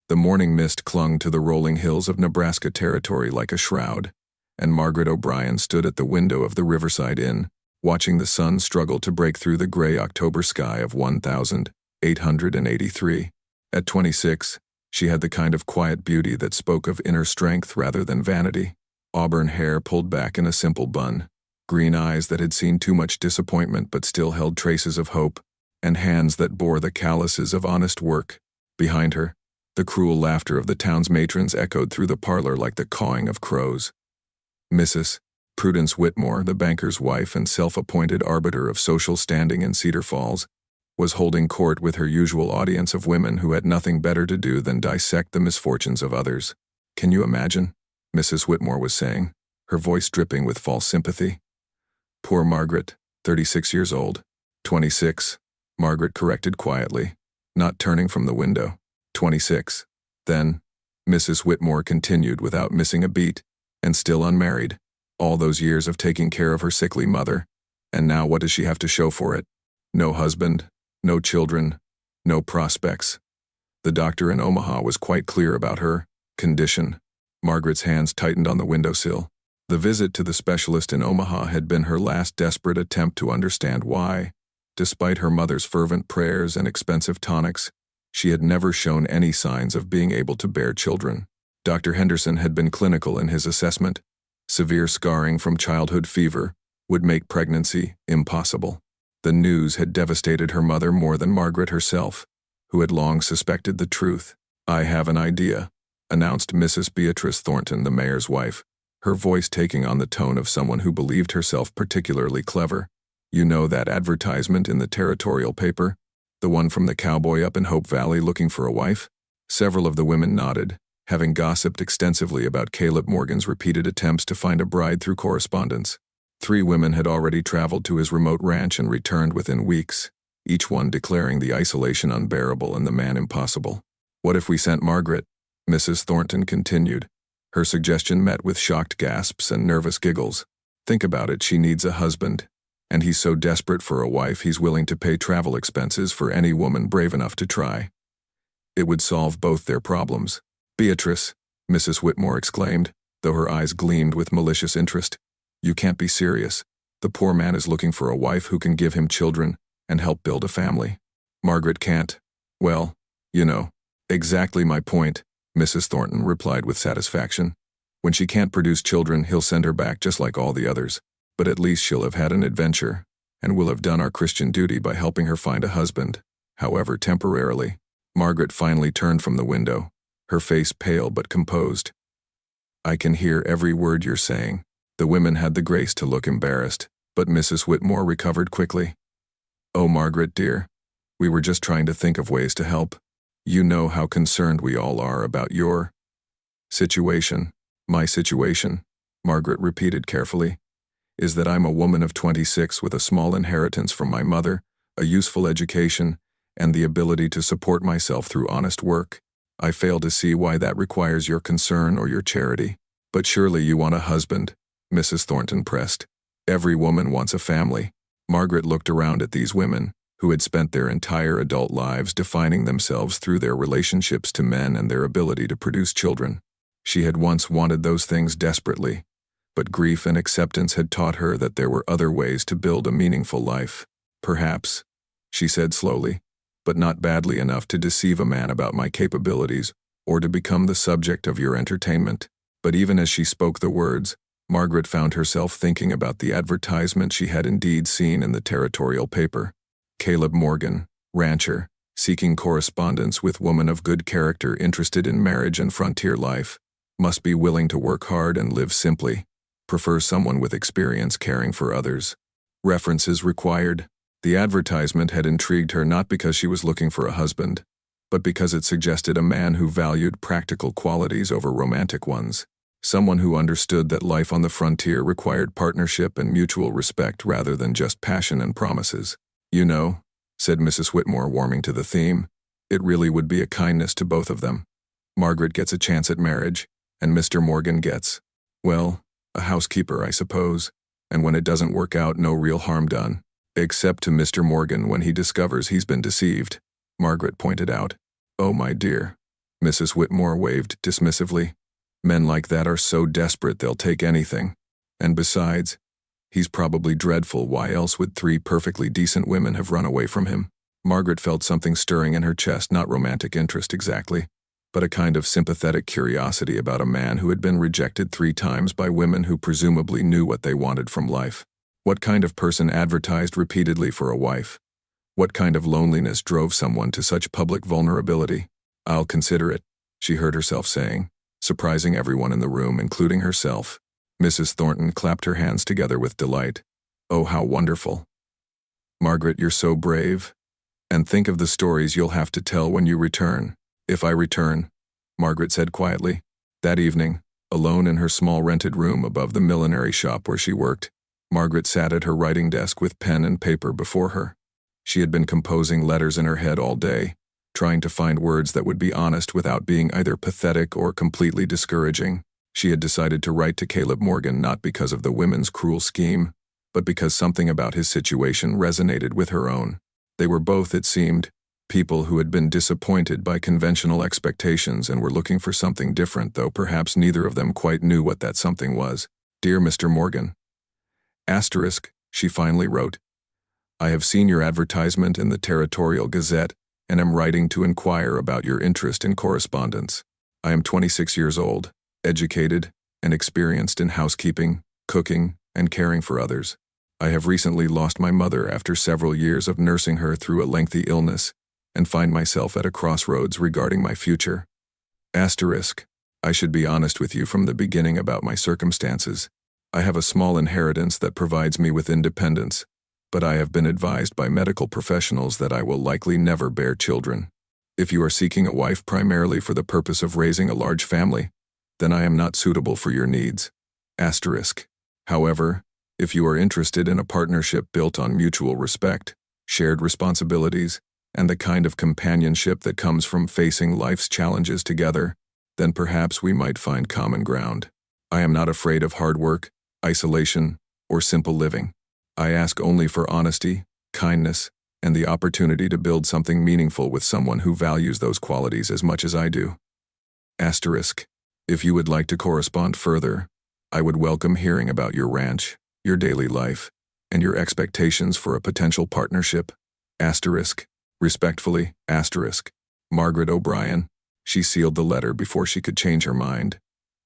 The morning mist clung to the rolling hills of Nebraska Territory like a shroud, and Margaret O'Brien stood at the window of the Riverside Inn, watching the sun struggle to break through the gray October sky of 1883. At 26, she had the kind of quiet beauty that spoke of inner strength rather than vanity. Auburn hair pulled back in a simple bun, green eyes that had seen too much disappointment but still held traces of hope, and hands that bore the calluses of honest work. Behind her, the cruel laughter of the town's matrons echoed through the parlor like the cawing of crows. Mrs. Prudence Whitmore, the banker's wife and self-appointed arbiter of social standing in Cedar Falls, was holding court with her usual audience of women who had nothing better to do than dissect the misfortunes of others. "Can you imagine?" Mrs. Whitmore was saying, her voice dripping with false sympathy. "Poor Margaret, 36 years old." 26, Margaret corrected quietly, not turning from the window. 26. Then, Mrs. Whitmore continued without missing a beat, and still unmarried. All those years of taking care of her sickly mother, and now what does she have to show for it? No husband, no children, no prospects. The doctor in Omaha was quite clear about her condition. Margaret's hands tightened on the windowsill. The visit to the specialist in Omaha had been her last desperate attempt to understand why, despite her mother's fervent prayers and expensive tonics, she had never shown any signs of being able to bear children. Dr. Henderson had been clinical in his assessment. Severe scarring from childhood fever would make pregnancy impossible. The news had devastated her mother more than Margaret herself, who had long suspected the truth. "I have an idea," announced Mrs. Beatrice Thornton, the mayor's wife, her voice taking on the tone of someone who believed herself particularly clever. "You know that advertisement in the territorial paper? The one from the cowboy up in Hope Valley looking for a wife?" Several of the women nodded, having gossiped extensively about Caleb Morgan's repeated attempts to find a bride through correspondence. 3 women had already traveled to his remote ranch and returned within weeks, each one declaring the isolation unbearable and the man impossible. "What if we sent Margaret?" Mrs. Thornton continued. Her suggestion met with shocked gasps and nervous giggles. "Think about it, she needs a husband. And he's so desperate for a wife he's willing to pay travel expenses for any woman brave enough to try. It would solve both their problems." "Beatrice," Mrs. Whitmore exclaimed, though her eyes gleamed with malicious interest, "you can't be serious. The poor man is looking for a wife who can give him children and help build a family. Margaret can't." "Well, you know, exactly my point," Mrs. Thornton replied with satisfaction. "When she can't produce children, he'll send her back just like all the others. But at least she'll have had an adventure, and we'll have done our Christian duty by helping her find a husband, however temporarily." Margaret finally turned from the window, her face pale but composed. "I can hear every word you're saying." The women had the grace to look embarrassed, but Mrs. Whitmore recovered quickly. "Oh, Margaret, dear, we were just trying to think of ways to help. You know how concerned we all are about your situation." "My situation," Margaret repeated carefully, "is that I'm a woman of 26 with a small inheritance from my mother, a useful education, and the ability to support myself through honest work. I fail to see why that requires your concern or your charity." "But surely you want a husband," Mrs. Thornton pressed. "Every woman wants a family." Margaret looked around at these women, who had spent their entire adult lives defining themselves through their relationships to men and their ability to produce children. She had once wanted those things desperately, but grief and acceptance had taught her that there were other ways to build a meaningful life. "Perhaps," she said slowly, "but not badly enough to deceive a man about my capabilities or to become the subject of your entertainment." But even as she spoke the words, Margaret found herself thinking about the advertisement she had indeed seen in the territorial paper. Caleb Morgan, rancher, seeking correspondence with woman of good character interested in marriage and frontier life, must be willing to work hard and live simply. Prefer someone with experience caring for others. References required. The advertisement had intrigued her not because she was looking for a husband, but because it suggested a man who valued practical qualities over romantic ones. Someone who understood that life on the frontier required partnership and mutual respect rather than just passion and promises. "You know," said Mrs. Whitmore, warming to the theme, "it really would be a kindness to both of them. Margaret gets a chance at marriage, and Mr. Morgan gets, well, a housekeeper, I suppose, and when it doesn't work out, no real harm done. Except to Mr. Morgan when he discovers he's been deceived," Margaret pointed out. "Oh, my dear, Mrs. Whitmore waved dismissively. Men like that are so desperate they'll take anything. And besides, he's probably dreadful. Why else would 3 perfectly decent women have run away from him? Margaret felt something stirring in her chest, not romantic interest exactly, but a kind of sympathetic curiosity about a man who had been rejected 3 times by women who presumably knew what they wanted from life. What kind of person advertised repeatedly for a wife? What kind of loneliness drove someone to such public vulnerability? "I'll consider it," she heard herself saying, surprising everyone in the room, including herself. Mrs. Thornton clapped her hands together with delight. "Oh, how wonderful. Margaret, you're so brave. And think of the stories you'll have to tell when you return." "If I return," Margaret said quietly. That evening, alone in her small rented room above the millinery shop where she worked, Margaret sat at her writing desk with pen and paper before her. She had been composing letters in her head all day, trying to find words that would be honest without being either pathetic or completely discouraging. She had decided to write to Caleb Morgan not because of the women's cruel scheme, but because something about his situation resonated with her own. They were both, it seemed, people who had been disappointed by conventional expectations and were looking for something different, though perhaps neither of them quite knew what that something was. "Dear Mr. Morgan," she finally wrote, "I have seen your advertisement in the Territorial Gazette and am writing to inquire about your interest in correspondence. I am 26 years old, educated, and experienced in housekeeping, cooking, and caring for others. I have recently lost my mother after several years of nursing her through a lengthy illness, and find myself at a crossroads regarding my future. I should be honest with you from the beginning about my circumstances. I have a small inheritance that provides me with independence, but I have been advised by medical professionals that I will likely never bear children. If you are seeking a wife primarily for the purpose of raising a large family, then I am not suitable for your needs. However, if you are interested in a partnership built on mutual respect, shared responsibilities, and the kind of companionship that comes from facing life's challenges together, then perhaps we might find common ground. I am not afraid of hard work, isolation, or simple living. I ask only for honesty, kindness, and the opportunity to build something meaningful with someone who values those qualities as much as I do. If you would like to correspond further, I would welcome hearing about your ranch, your daily life, and your expectations for a potential partnership. Respectfully, Margaret O'Brien. She sealed the letter before she could change her mind,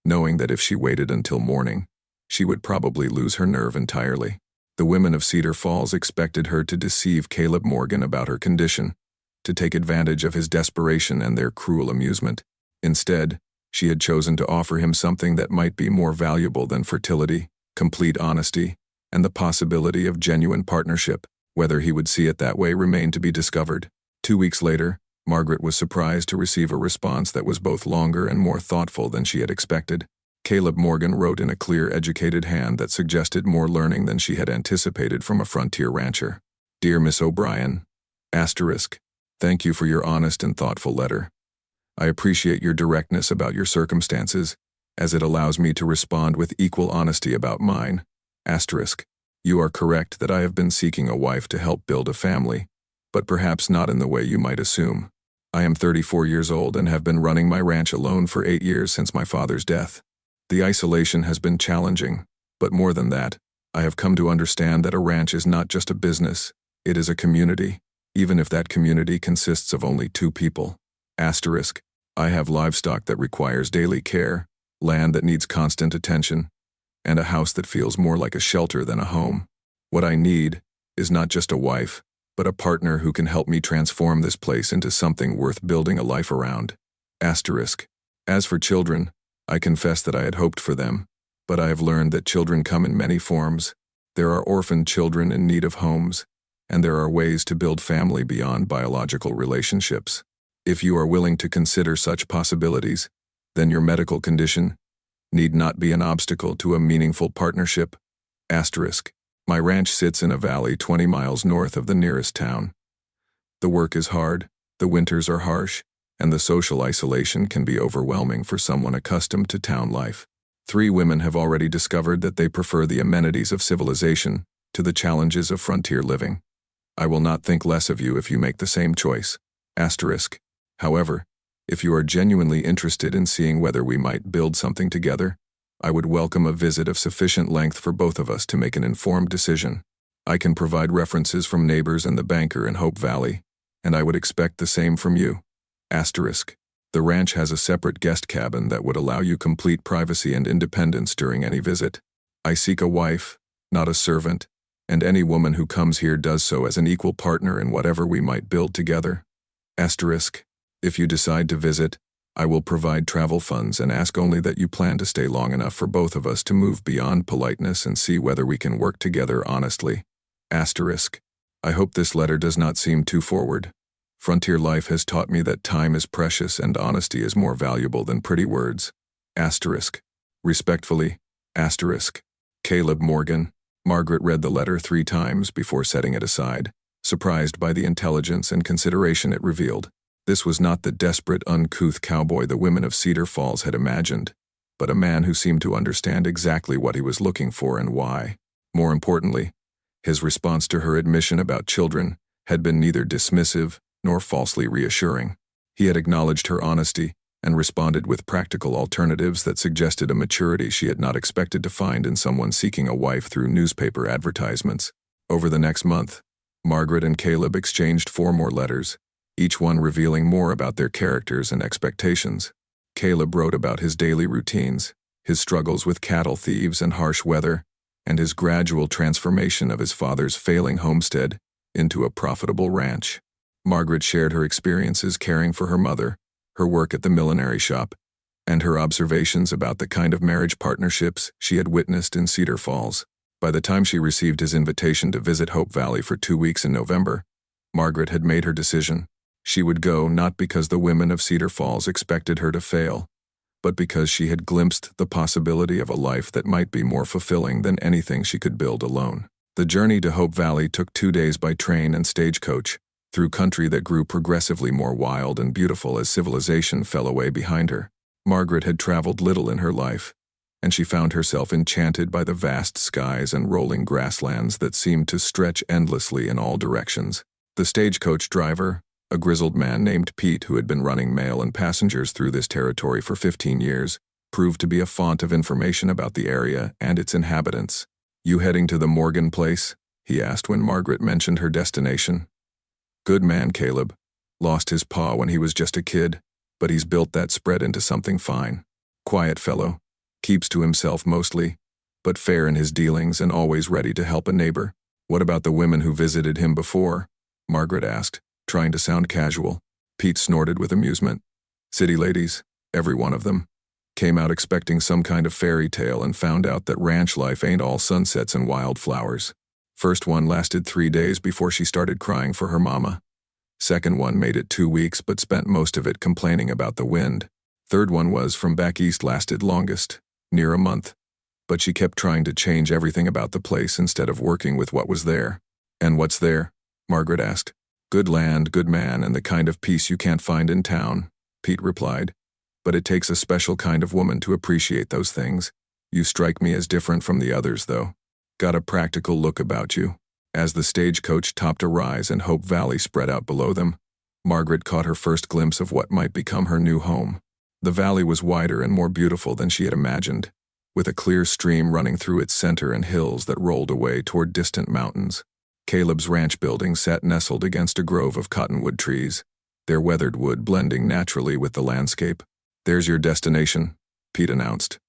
knowing that if she waited until morning, she would probably lose her nerve entirely. The women of Cedar Falls expected her to deceive Caleb Morgan about her condition, to take advantage of his desperation and their cruel amusement. Instead, she had chosen to offer him something that might be more valuable than fertility, complete honesty, and the possibility of genuine partnership. Whether he would see it that way remained to be discovered. 2 weeks later, Margaret was surprised to receive a response that was both longer and more thoughtful than she had expected. Caleb Morgan wrote in a clear, educated hand that suggested more learning than she had anticipated from a frontier rancher. "Dear Miss O'Brien, thank you for your honest and thoughtful letter. I appreciate your directness about your circumstances, as it allows me to respond with equal honesty about mine. You are correct that I have been seeking a wife to help build a family, but perhaps not in the way you might assume. I am 34 years old and have been running my ranch alone for 8 years since my father's death. The isolation has been challenging, but more than that, I have come to understand that a ranch is not just a business, it is a community, even if that community consists of only 2 people. I have livestock that requires daily care, land that needs constant attention, and a house that feels more like a shelter than a home. What I need is not just a wife, but a partner who can help me transform this place into something worth building a life around. As for children, I confess that I had hoped for them, but I have learned that children come in many forms. There are orphaned children in need of homes, and there are ways to build family beyond biological relationships. If you are willing to consider such possibilities, then your medical condition need not be an obstacle to a meaningful partnership. My ranch sits in a valley 20 miles north of the nearest town. The work is hard, the winters are harsh, and the social isolation can be overwhelming for someone accustomed to town life. 3 women have already discovered that they prefer the amenities of civilization to the challenges of frontier living. I will not think less of you if you make the same choice. However, If you are genuinely interested in seeing whether we might build something together, I would welcome a visit of sufficient length for both of us to make an informed decision. I can provide references from neighbors and the banker in Hope Valley, and I would expect the same from you. Asterisk. The ranch has a separate guest cabin that would allow you complete privacy and independence during any visit. I seek a wife, not a servant, and any woman who comes here does so as an equal partner in whatever we might build together. Asterisk. If you decide to visit, I will provide travel funds and ask only that you plan to stay long enough for both of us to move beyond politeness and see whether we can work together honestly. Asterisk. I hope this letter does not seem too forward. Frontier life has taught me that time is precious and honesty is more valuable than pretty words. Asterisk. Respectfully. Asterisk. Caleb Morgan. Margaret read the letter 3 times before setting it aside, surprised by the intelligence and consideration it revealed. This was not the desperate, uncouth cowboy the women of Cedar Falls had imagined, but a man who seemed to understand exactly what he was looking for and why. More importantly, his response to her admission about children had been neither dismissive nor falsely reassuring. He had acknowledged her honesty and responded with practical alternatives that suggested a maturity she had not expected to find in someone seeking a wife through newspaper advertisements. Over the next month, Margaret and Caleb exchanged 4 more letters, each one revealing more about their characters and expectations. Caleb wrote about his daily routines, his struggles with cattle thieves and harsh weather, and his gradual transformation of his father's failing homestead into a profitable ranch. Margaret shared her experiences caring for her mother, her work at the millinery shop, and her observations about the kind of marriage partnerships she had witnessed in Cedar Falls. By the time she received his invitation to visit Hope Valley for 2 weeks in November, Margaret had made her decision. She would go not because the women of Cedar Falls expected her to fail, but because she had glimpsed the possibility of a life that might be more fulfilling than anything she could build alone. The journey to Hope Valley took 2 days by train and stagecoach, through country that grew progressively more wild and beautiful as civilization fell away behind her. Margaret had traveled little in her life, and she found herself enchanted by the vast skies and rolling grasslands that seemed to stretch endlessly in all directions. The stagecoach driver, a grizzled man named Pete who had been running mail and passengers through this territory for 15 years, proved to be a font of information about the area and its inhabitants. "You heading to the Morgan place?" he asked when Margaret mentioned her destination. "Good man, Caleb. Lost his pa when he was just a kid, but he's built that spread into something fine. Quiet fellow, keeps to himself mostly, but fair in his dealings and always ready to help a neighbor." "What about the women who visited him before?" Margaret asked, trying to sound casual. Pete snorted with amusement. "City ladies, every one of them. Came out expecting some kind of fairy tale and found out that ranch life ain't all sunsets and wildflowers. First one lasted 3 days before she started crying for her mama. Second one made it 2 weeks but spent most of it complaining about the wind. Third one was from back east lasted longest, near a month. But she kept trying to change everything about the place instead of working with what was there." "And what's there?" Margaret asked. "Good land, good man, and the kind of peace you can't find in town," Pete replied. "But it takes a special kind of woman to appreciate those things. You strike me as different from the others, though. Got a practical look about you." As the stagecoach topped a rise and Hope Valley spread out below them, Margaret caught her first glimpse of what might become her new home. The valley was wider and more beautiful than she had imagined, with a clear stream running through its center and hills that rolled away toward distant mountains. Caleb's ranch building sat nestled against a grove of cottonwood trees, their weathered wood blending naturally with the landscape. "There's your destination," Pete announced.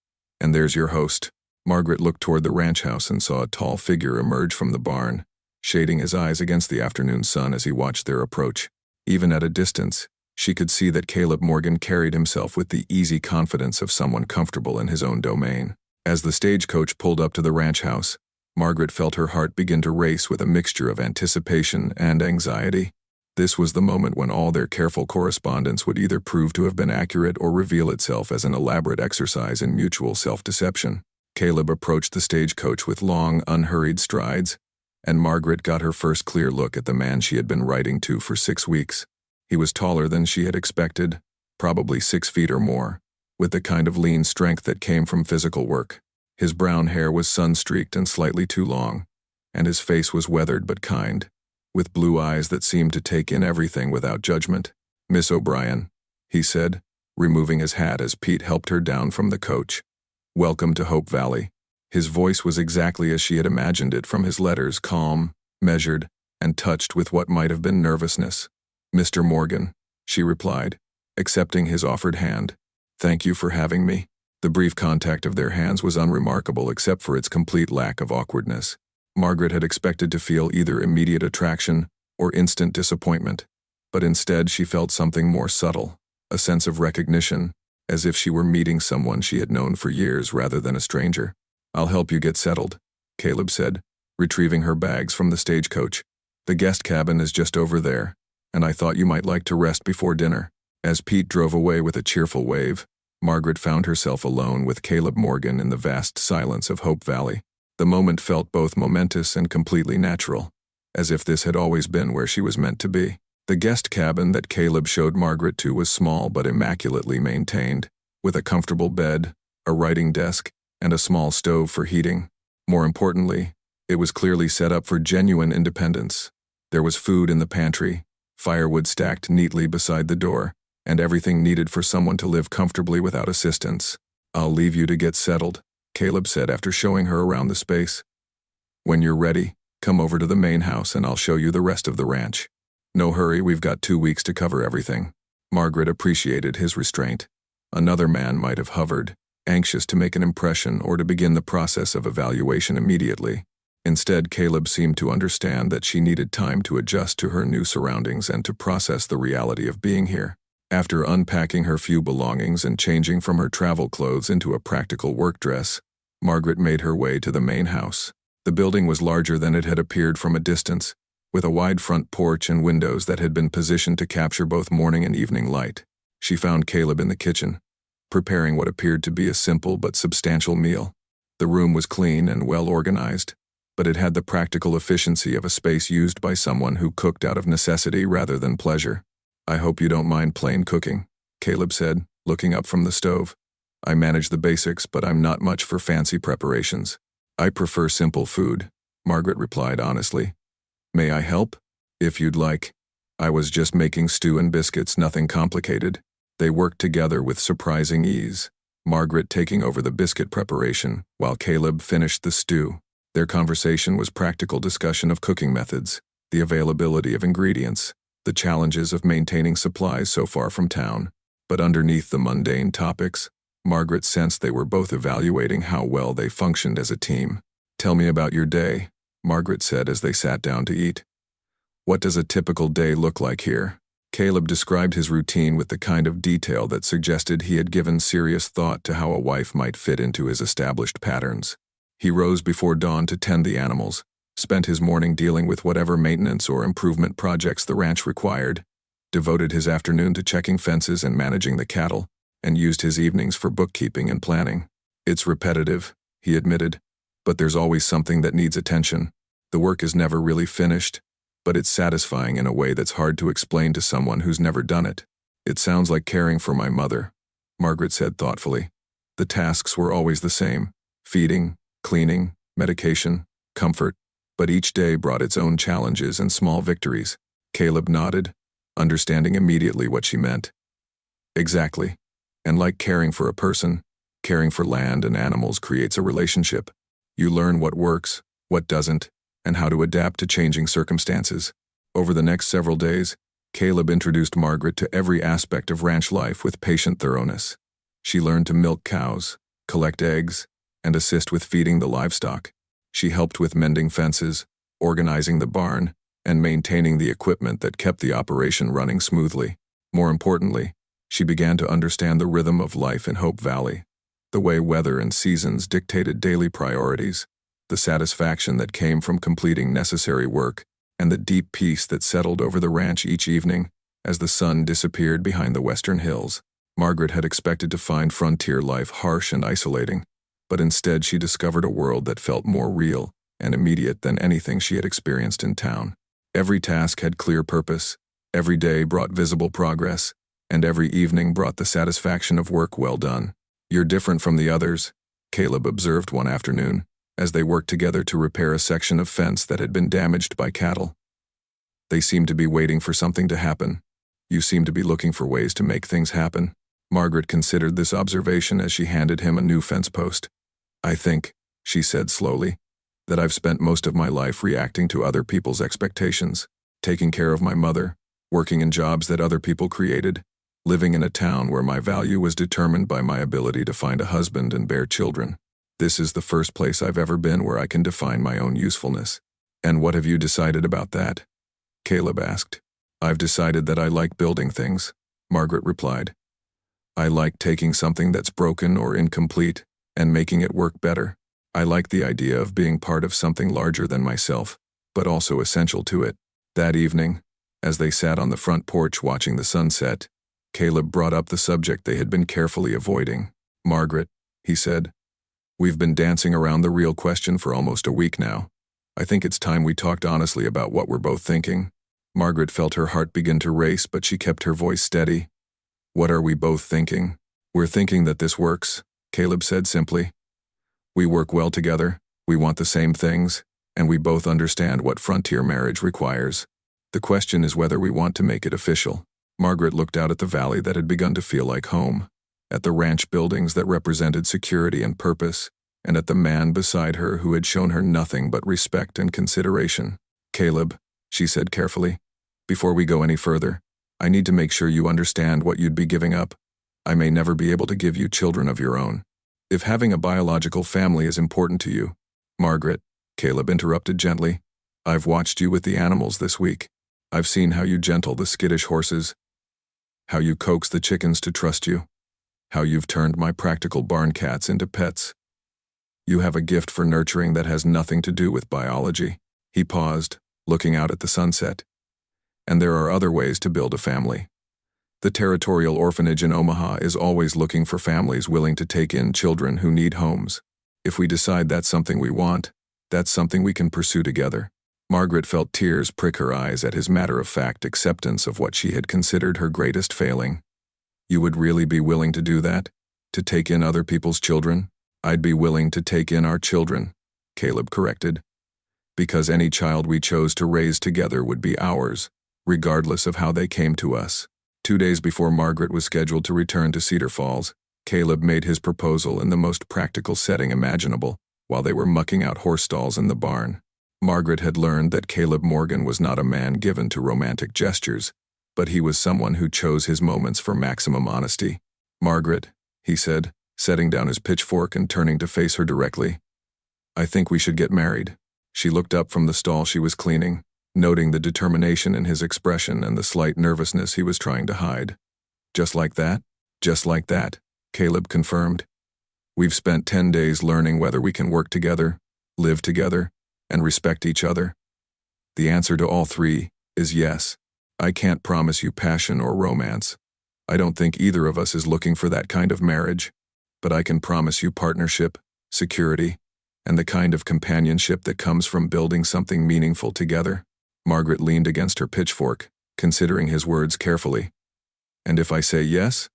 "And there's your host." Margaret looked toward the ranch house and saw a tall figure emerge from the barn, shading his eyes against the afternoon sun as he watched their approach. Even at a distance, she could see that Caleb Morgan carried himself with the easy confidence of someone comfortable in his own domain. As the stagecoach pulled up to the ranch house, Margaret felt her heart begin to race with a mixture of anticipation and anxiety. This was the moment when all their careful correspondence would either prove to have been accurate or reveal itself as an elaborate exercise in mutual self-deception. Caleb approached the stagecoach with long, unhurried strides, and Margaret got her first clear look at the man she had been writing to for 6 weeks. He was taller than she had expected, probably 6 feet or more, with the kind of lean strength that came from physical work. His brown hair was sun-streaked and slightly too long, and his face was weathered but kind, with blue eyes that seemed to take in everything without judgment. "Miss O'Brien," he said, removing his hat as Pete helped her down from the coach. "Welcome to Hope Valley." His voice was exactly as she had imagined it from his letters, calm, measured, and touched with what might have been nervousness. "Mr. Morgan," she replied, accepting his offered hand. "Thank you for having me." The brief contact of their hands was unremarkable except for its complete lack of awkwardness. Margaret had expected to feel either immediate attraction or instant disappointment, but instead she felt something more subtle, a sense of recognition, as if she were meeting someone she had known for years rather than a stranger. "I'll help you get settled," Caleb said, retrieving her bags from the stagecoach. "The guest cabin is just over there, and I thought you might like to rest before dinner." As Pete drove away with a cheerful wave, Margaret found herself alone with Caleb Morgan in the vast silence of Hope Valley. The moment felt both momentous and completely natural, as if this had always been where she was meant to be. The guest cabin that Caleb showed Margaret to was small but immaculately maintained, with a comfortable bed, a writing desk, and a small stove for heating. More importantly, it was clearly set up for genuine independence. There was food in the pantry, firewood stacked neatly beside the door, and everything needed for someone to live comfortably without assistance. "I'll leave you to get settled," Caleb said after showing her around the space. "When you're ready, come over to the main house and I'll show you the rest of the ranch. No hurry, we've got 2 weeks to cover everything." Margaret appreciated his restraint. Another man might have hovered, anxious to make an impression or to begin the process of evaluation immediately. Instead, Caleb seemed to understand that she needed time to adjust to her new surroundings and to process the reality of being here. After unpacking her few belongings and changing from her travel clothes into a practical work dress, Margaret made her way to the main house. The building was larger than it had appeared from a distance, with a wide front porch and windows that had been positioned to capture both morning and evening light. She found Caleb in the kitchen, preparing what appeared to be a simple but substantial meal. The room was clean and well organized, but it had the practical efficiency of a space used by someone who cooked out of necessity rather than pleasure. "I hope you don't mind plain cooking," Caleb said, looking up from the stove. "I manage the basics, but I'm not much for fancy preparations." "I prefer simple food," Margaret replied honestly. "May I help?" "If you'd like. I was just making stew and biscuits, nothing complicated." They worked together with surprising ease, Margaret taking over the biscuit preparation while Caleb finished the stew. Their conversation was practical discussion of cooking methods, the availability of ingredients, the challenges of maintaining supplies so far from town. But underneath the mundane topics, Margaret sensed they were both evaluating how well they functioned as a team. "Tell me about your day," Margaret said as they sat down to eat. "What does a typical day look like here?" Caleb described his routine with the kind of detail that suggested he had given serious thought to how a wife might fit into his established patterns. He rose before dawn to tend the animals, spent his morning dealing with whatever maintenance or improvement projects the ranch required, devoted his afternoon to checking fences and managing the cattle, and used his evenings for bookkeeping and planning. "It's repetitive," he admitted, "but there's always something that needs attention. The work is never really finished, but it's satisfying in a way that's hard to explain to someone who's never done it." "It sounds like caring for my mother," Margaret said thoughtfully. The tasks were always the same: feeding, cleaning, medication, comfort, but each day brought its own challenges and small victories. Caleb nodded, understanding immediately what she meant. "Exactly. And like caring for a person, caring for land and animals creates a relationship. You learn what works, what doesn't, and how to adapt to changing circumstances." Over the next several days, Caleb introduced Margaret to every aspect of ranch life with patient thoroughness. She learned to milk cows, collect eggs, and assist with feeding the livestock. She helped with mending fences, organizing the barn, and maintaining the equipment that kept the operation running smoothly. More importantly, she began to understand the rhythm of life in Hope Valley, the way weather and seasons dictated daily priorities, the satisfaction that came from completing necessary work, and the deep peace that settled over the ranch each evening as the sun disappeared behind the western hills. Margaret had expected to find frontier life harsh and isolating, but instead she discovered a world that felt more real and immediate than anything she had experienced in town. Every task had clear purpose, every day brought visible progress, and every evening brought the satisfaction of work well done. "You're different from the others," Caleb observed one afternoon, as they worked together to repair a section of fence that had been damaged by cattle. "They seem to be waiting for something to happen. You seem to be looking for ways to make things happen. Margaret considered this observation as she handed him a new fence post. I think, she said slowly, that I've spent most of my life reacting to other people's expectations, taking care of my mother, working in jobs that other people created, living in a town where my value was determined by my ability to find a husband and bear children. This is the first place I've ever been where I can define my own usefulness. And what have you decided about that? Caleb asked. I've decided that I like building things, Margaret replied. I like taking something that's broken or incomplete and making it work better. I like the idea of being part of something larger than myself, but also essential to it. That evening, as they sat on the front porch watching the sunset, Caleb brought up the subject they had been carefully avoiding. Margaret, he said, we've been dancing around the real question for almost a week now. I think it's time we talked honestly about what we're both thinking. Margaret felt her heart begin to race, but she kept her voice steady. What are we both thinking? We're thinking that this works, Caleb said simply. We work well together, we want the same things, and we both understand what frontier marriage requires. The question is whether we want to make it official. Margaret looked out at the valley that had begun to feel like home, at the ranch buildings that represented security and purpose, and at the man beside her who had shown her nothing but respect and consideration. Caleb, she said carefully, before we go any further, I need to make sure you understand what you'd be giving up. I may never be able to give you children of your own. If having a biological family is important to you, Margaret, Caleb interrupted gently, I've watched you with the animals this week. I've seen how you gentle the skittish horses, how you coax the chickens to trust you, how you've turned my practical barn cats into pets. You have a gift for nurturing that has nothing to do with biology. He paused, looking out at the sunset. And there are other ways to build a family. The territorial orphanage in Omaha is always looking for families willing to take in children who need homes. If we decide that's something we want, that's something we can pursue together. Margaret felt tears prick her eyes at his matter-of-fact acceptance of what she had considered her greatest failing. You would really be willing to do that? To take in other people's children? I'd be willing to take in our children, Caleb corrected. Because any child we chose to raise together would be ours, regardless of how they came to us. 2 days before Margaret was scheduled to return to Cedar Falls, Caleb made his proposal in the most practical setting imaginable, while they were mucking out horse stalls in the barn. Margaret had learned that Caleb Morgan was not a man given to romantic gestures, but he was someone who chose his moments for maximum honesty. Margaret, he said, setting down his pitchfork and turning to face her directly. I think we should get married. She looked up from the stall she was cleaning, noting the determination in his expression and the slight nervousness he was trying to hide. Just like that? Just like that, Caleb confirmed. We've spent 10 days learning whether we can work together, live together, and respect each other. The answer to all three is yes. I can't promise you passion or romance. I don't think either of us is looking for that kind of marriage, but I can promise you partnership, security, and the kind of companionship that comes from building something meaningful together. Margaret leaned against her pitchfork, considering his words carefully. And if I say yes?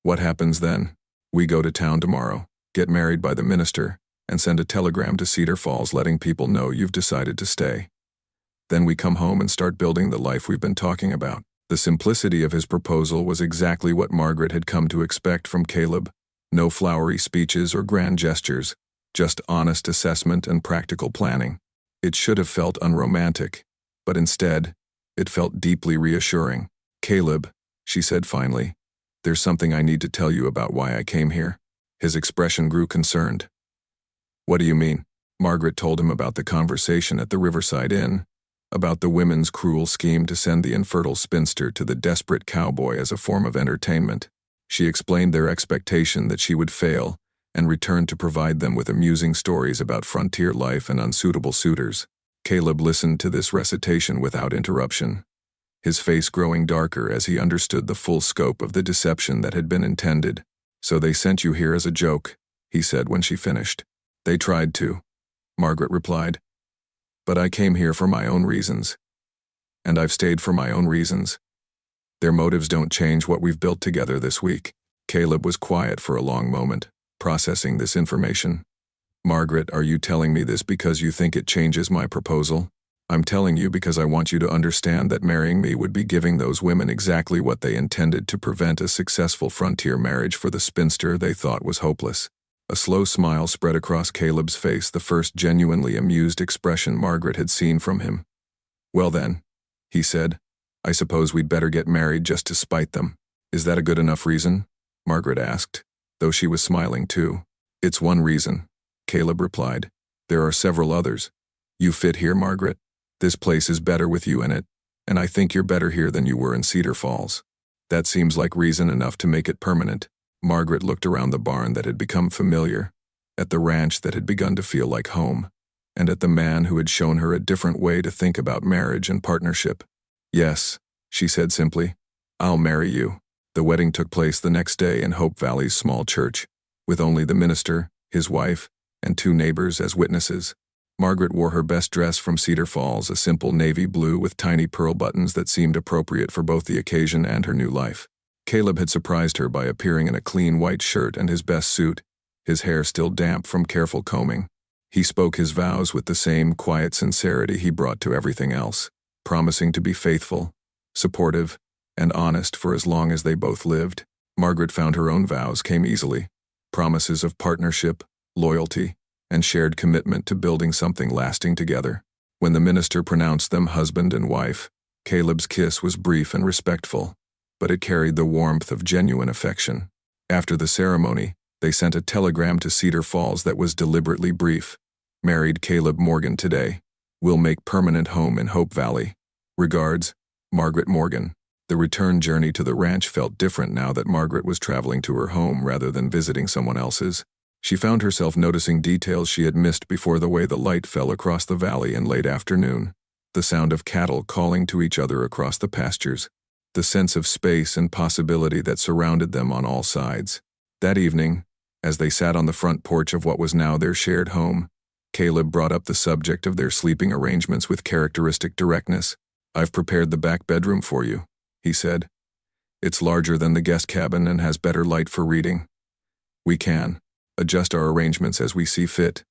What happens then? We go to town tomorrow, get married by the minister, and send a telegram to Cedar Falls letting people know you've decided to stay. Then we come home and start building the life we've been talking about. The simplicity of his proposal was exactly what Margaret had come to expect from Caleb. No flowery speeches or grand gestures, just honest assessment and practical planning. It should have felt unromantic, but instead, it felt deeply reassuring. Caleb, she said finally, there's something I need to tell you about why I came here. His expression grew concerned. What do you mean? Margaret told him about the conversation at the Riverside Inn, about the women's cruel scheme to send the infertile spinster to the desperate cowboy as a form of entertainment. She explained their expectation that she would fail and return to provide them with amusing stories about frontier life and unsuitable suitors. Caleb listened to this recitation without interruption, his face growing darker as he understood the full scope of the deception that had been intended. So they sent you here as a joke, he said when she finished. They tried to, Margaret replied. But I came here for my own reasons. And I've stayed for my own reasons. Their motives don't change what we've built together this week. Caleb was quiet for a long moment, processing this information. Margaret, are you telling me this because you think it changes my proposal? I'm telling you because I want you to understand that marrying me would be giving those women exactly what they intended to prevent a successful frontier marriage for the spinster they thought was hopeless. A slow smile spread across Caleb's face, the first genuinely amused expression Margaret had seen from him. Well then, he said, I suppose we'd better get married just to spite them. Is that a good enough reason? Margaret asked, though she was smiling too. It's one reason, Caleb replied. There are several others. You fit here, Margaret. This place is better with you in it, and I think you're better here than you were in Cedar Falls. That seems like reason enough to make it permanent. Margaret looked around the barn that had become familiar, at the ranch that had begun to feel like home, and at the man who had shown her a different way to think about marriage and partnership. Yes, she said simply, I'll marry you. The wedding took place the next day in Hope Valley's small church, with only the minister, his wife, and 2 neighbors as witnesses. Margaret wore her best dress from Cedar Falls, a simple navy blue with tiny pearl buttons that seemed appropriate for both the occasion and her new life. Caleb had surprised her by appearing in a clean white shirt and his best suit, his hair still damp from careful combing. He spoke his vows with the same quiet sincerity he brought to everything else, promising to be faithful, supportive, and honest for as long as they both lived. Margaret found her own vows came easily, promises of partnership, loyalty, and shared commitment to building something lasting together. When the minister pronounced them husband and wife, Caleb's kiss was brief and respectful, but it carried the warmth of genuine affection. After the ceremony, they sent a telegram to Cedar Falls that was deliberately brief. Married Caleb Morgan today. Will make permanent home in Hope Valley. Regards, Margaret Morgan. The return journey to the ranch felt different now that Margaret was traveling to her home rather than visiting someone else's. She found herself noticing details she had missed before, the way the light fell across the valley in late afternoon, the sound of cattle calling to each other across the pastures, the sense of space and possibility that surrounded them on all sides. That evening, as they sat on the front porch of what was now their shared home, Caleb brought up the subject of their sleeping arrangements with characteristic directness. I've prepared the back bedroom for you, he said. It's larger than the guest cabin and has better light for reading. We can adjust our arrangements as we see fit,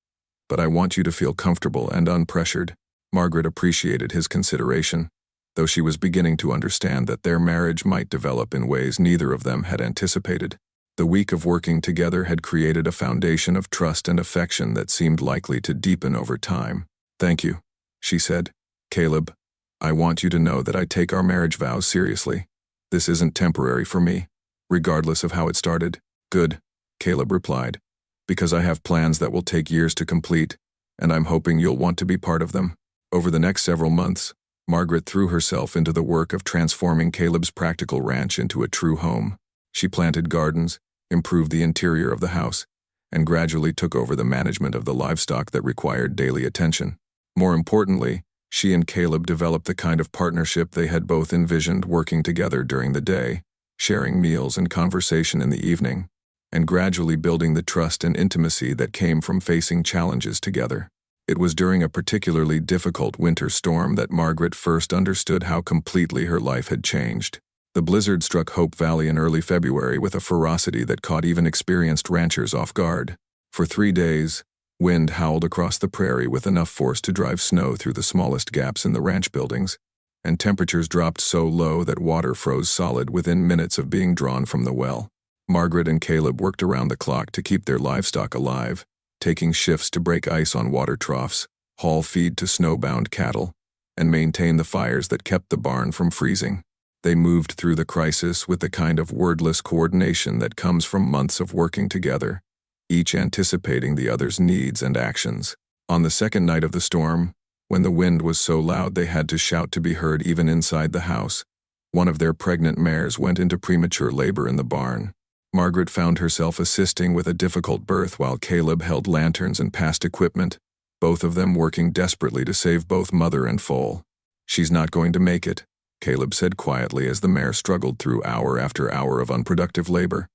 but I want you to feel comfortable and unpressured. Margaret appreciated his consideration, though she was beginning to understand that their marriage might develop in ways neither of them had anticipated. The week of working together had created a foundation of trust and affection that seemed likely to deepen over time. Thank you, she said. Caleb, I want you to know that I take our marriage vows seriously. This isn't temporary for me, regardless of how it started. Good, Caleb replied, because I have plans that will take years to complete, and I'm hoping you'll want to be part of them. Over the next several months, Margaret threw herself into the work of transforming Caleb's practical ranch into a true home. She planted gardens, improved the interior of the house, and gradually took over the management of the livestock that required daily attention. More importantly, she and Caleb developed the kind of partnership they had both envisioned, working together during the day, sharing meals and conversation in the evening, and gradually building the trust and intimacy that came from facing challenges together. It was during a particularly difficult winter storm that Margaret first understood how completely her life had changed. The blizzard struck Hope Valley in early February with a ferocity that caught even experienced ranchers off guard. For 3 days, wind howled across the prairie with enough force to drive snow through the smallest gaps in the ranch buildings, and temperatures dropped so low that water froze solid within minutes of being drawn from the well. Margaret and Caleb worked around the clock to keep their livestock alive, taking shifts to break ice on water troughs, haul feed to snowbound cattle, and maintain the fires that kept the barn from freezing. They moved through the crisis with the kind of wordless coordination that comes from months of working together, each anticipating the other's needs and actions. On the second night of the storm, when the wind was so loud they had to shout to be heard even inside the house, one of their pregnant mares went into premature labor in the barn. Margaret found herself assisting with a difficult birth while Caleb held lanterns and passed equipment, both of them working desperately to save both mother and foal. She's not going to make it, Caleb said quietly as the mare struggled through hour after hour of unproductive labor.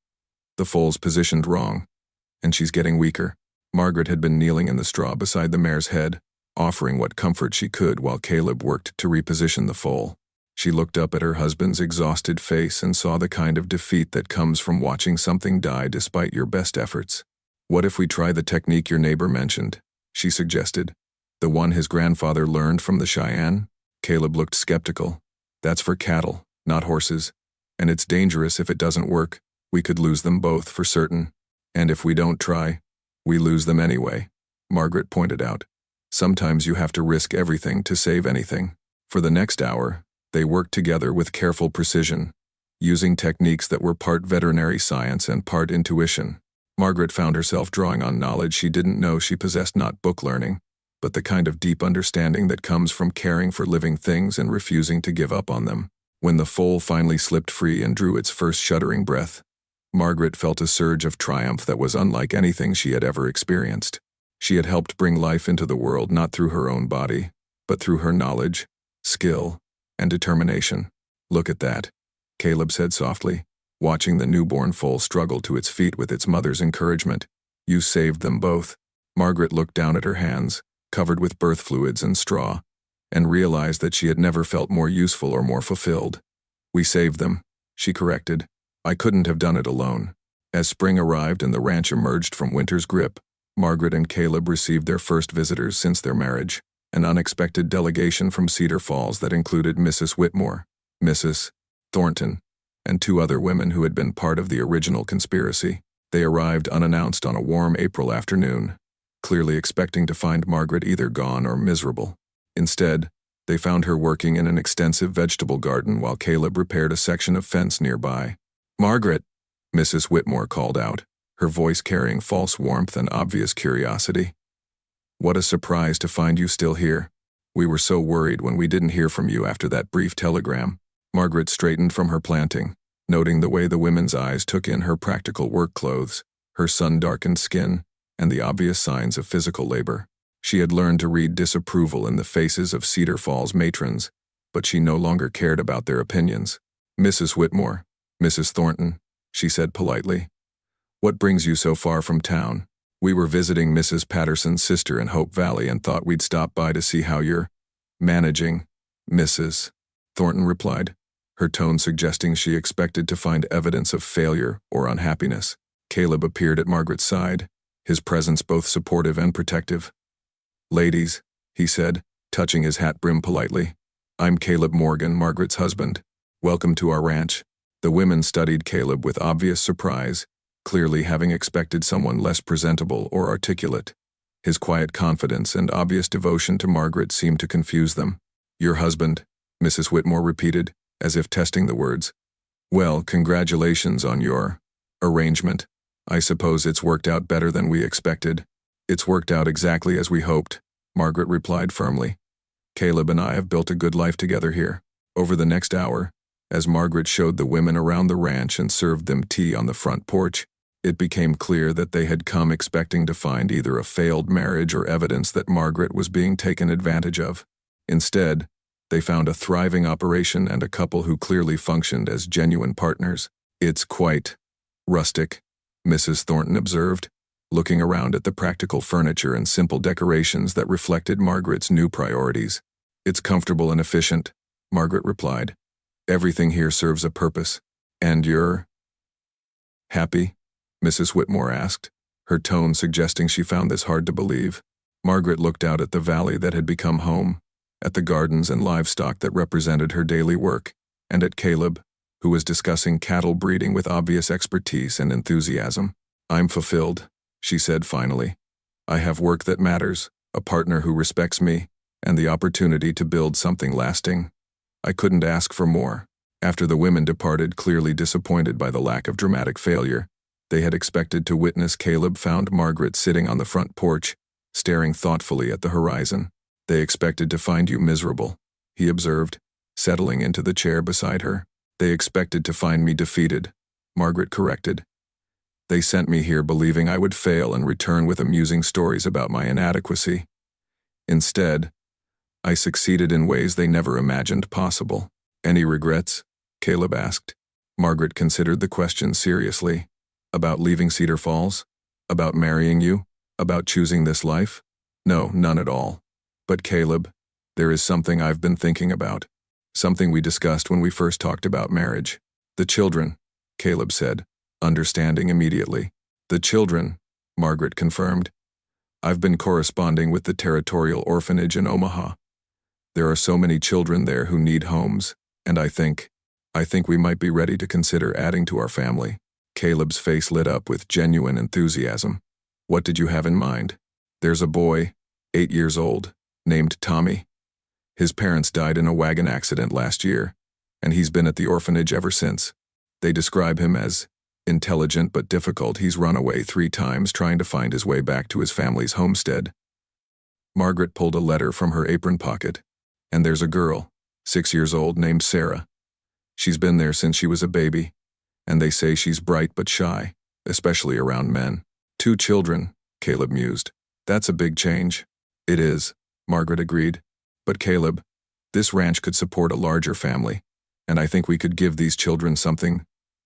The foal's positioned wrong, and she's getting weaker. Margaret had been kneeling in the straw beside the mare's head, offering what comfort she could while Caleb worked to reposition the foal. She looked up at her husband's exhausted face and saw the kind of defeat that comes from watching something die despite your best efforts. What if we try the technique your neighbor mentioned? She suggested. The one his grandfather learned from the Cheyenne? Caleb looked skeptical. That's for cattle, not horses. And it's dangerous if it doesn't work. We could lose them both for certain. And if we don't try, we lose them anyway, Margaret pointed out. Sometimes you have to risk everything to save anything. For the next hour, they worked together with careful precision, using techniques that were part veterinary science and part intuition. Margaret found herself drawing on knowledge she didn't know she possessed, not book learning, but the kind of deep understanding that comes from caring for living things and refusing to give up on them. When the foal finally slipped free and drew its first shuddering breath, Margaret felt a surge of triumph that was unlike anything she had ever experienced. She had helped bring life into the world not through her own body, but through her knowledge, skill, and determination. Look at that, Caleb said softly, watching the newborn foal struggle to its feet with its mother's encouragement. You saved them both. Margaret looked down at her hands, covered with birth fluids and straw, and realized that she had never felt more useful or more fulfilled. We saved them, she corrected. I couldn't have done it alone. As spring arrived and the ranch emerged from winter's grip, Margaret and Caleb received their first visitors since their marriage, an unexpected delegation from Cedar Falls that included Mrs. Whitmore, Mrs. Thornton, and 2 other women who had been part of the original conspiracy. They arrived unannounced on a warm April afternoon, clearly expecting to find Margaret either gone or miserable. Instead, they found her working in an extensive vegetable garden while Caleb repaired a section of fence nearby. Margaret, Mrs. Whitmore called out, her voice carrying false warmth and obvious curiosity. What a surprise to find you still here. We were so worried when we didn't hear from you after that brief telegram. Margaret straightened from her planting, noting the way the women's eyes took in her practical work clothes, her sun-darkened skin, and the obvious signs of physical labor. She had learned to read disapproval in the faces of Cedar Falls matrons, but she no longer cared about their opinions. Mrs. Whitmore, Mrs. Thornton, she said politely. What brings you so far from town? We were visiting Mrs. Patterson's sister in Hope Valley and thought we'd stop by to see how you're managing, Mrs. Thornton replied, her tone suggesting she expected to find evidence of failure or unhappiness. Caleb appeared at Margaret's side, his presence both supportive and protective. Ladies, he said, touching his hat brim politely. I'm Caleb Morgan, Margaret's husband. Welcome to our ranch. The women studied Caleb with obvious surprise, clearly having expected someone less presentable or articulate. His quiet confidence and obvious devotion to Margaret seemed to confuse them. Your husband, Mrs. Whitmore repeated, as if testing the words. Well, congratulations on your arrangement. I suppose it's worked out better than we expected. It's worked out exactly as we hoped, Margaret replied firmly. Caleb and I have built a good life together here. Over the next hour, as Margaret showed the women around the ranch and served them tea on the front porch, it became clear that they had come expecting to find either a failed marriage or evidence that Margaret was being taken advantage of. Instead, they found a thriving operation and a couple who clearly functioned as genuine partners. It's quite rustic, Mrs. Thornton observed, looking around at the practical furniture and simple decorations that reflected Margaret's new priorities. It's comfortable and efficient, Margaret replied. Everything here serves a purpose. And you're happy? Mrs. Whitmore asked, her tone suggesting she found this hard to believe. Margaret looked out at the valley that had become home, at the gardens and livestock that represented her daily work, and at Caleb, who was discussing cattle breeding with obvious expertise and enthusiasm. I'm fulfilled, she said finally. I have work that matters, a partner who respects me, and the opportunity to build something lasting. I couldn't ask for more. After the women departed, clearly disappointed by the lack of dramatic failure, they had expected to witness, Caleb found Margaret sitting on the front porch, staring thoughtfully at the horizon. They expected to find you miserable, he observed, settling into the chair beside her. They expected to find me defeated, Margaret corrected. They sent me here believing I would fail and return with amusing stories about my inadequacy. Instead, I succeeded in ways they never imagined possible. Any regrets? Caleb asked. Margaret considered the question seriously. About leaving Cedar Falls? About marrying you? About choosing this life? No, none at all. But Caleb, there is something I've been thinking about. Something we discussed when we first talked about marriage. The children, Caleb said, understanding immediately. The children, Margaret confirmed. I've been corresponding with the territorial orphanage in Omaha. There are so many children there who need homes, and I think we might be ready to consider adding to our family." Caleb's face lit up with genuine enthusiasm. "What did you have in mind?" "There's a boy, 8 years old, named Tommy. His parents died in a wagon accident last year, and he's been at the orphanage ever since. They describe him as intelligent but difficult. He's run away 3 times trying to find his way back to his family's homestead." Margaret pulled a letter from her apron pocket. "And there's a girl, 6 years old, named Sarah. She's been there since she was a baby, and they say she's bright but shy, especially around men." 2 children, Caleb mused. "That's a big change." "It is," Margaret agreed. "But Caleb, this ranch could support a larger family, and I think we could give these children something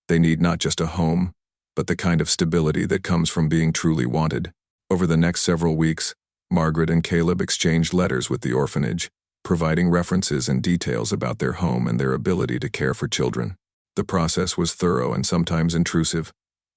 they need, not just a home, but the kind of stability that comes from being truly wanted." Over the next several weeks, Margaret and Caleb exchanged letters with the orphanage, providing references and details about their home and their ability to care for children. The process was thorough and sometimes intrusive,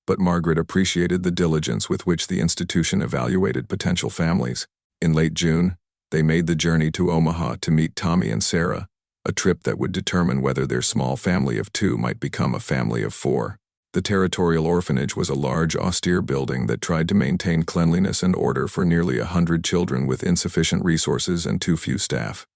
but Margaret appreciated the diligence with which the institution evaluated potential families. In late June, they made the journey to Omaha to meet Tommy and Sarah, a trip that would determine whether their small family of 2 might become a family of 4. The territorial orphanage was a large, austere building that tried to maintain cleanliness and order for nearly 100 children with insufficient resources and too few staff.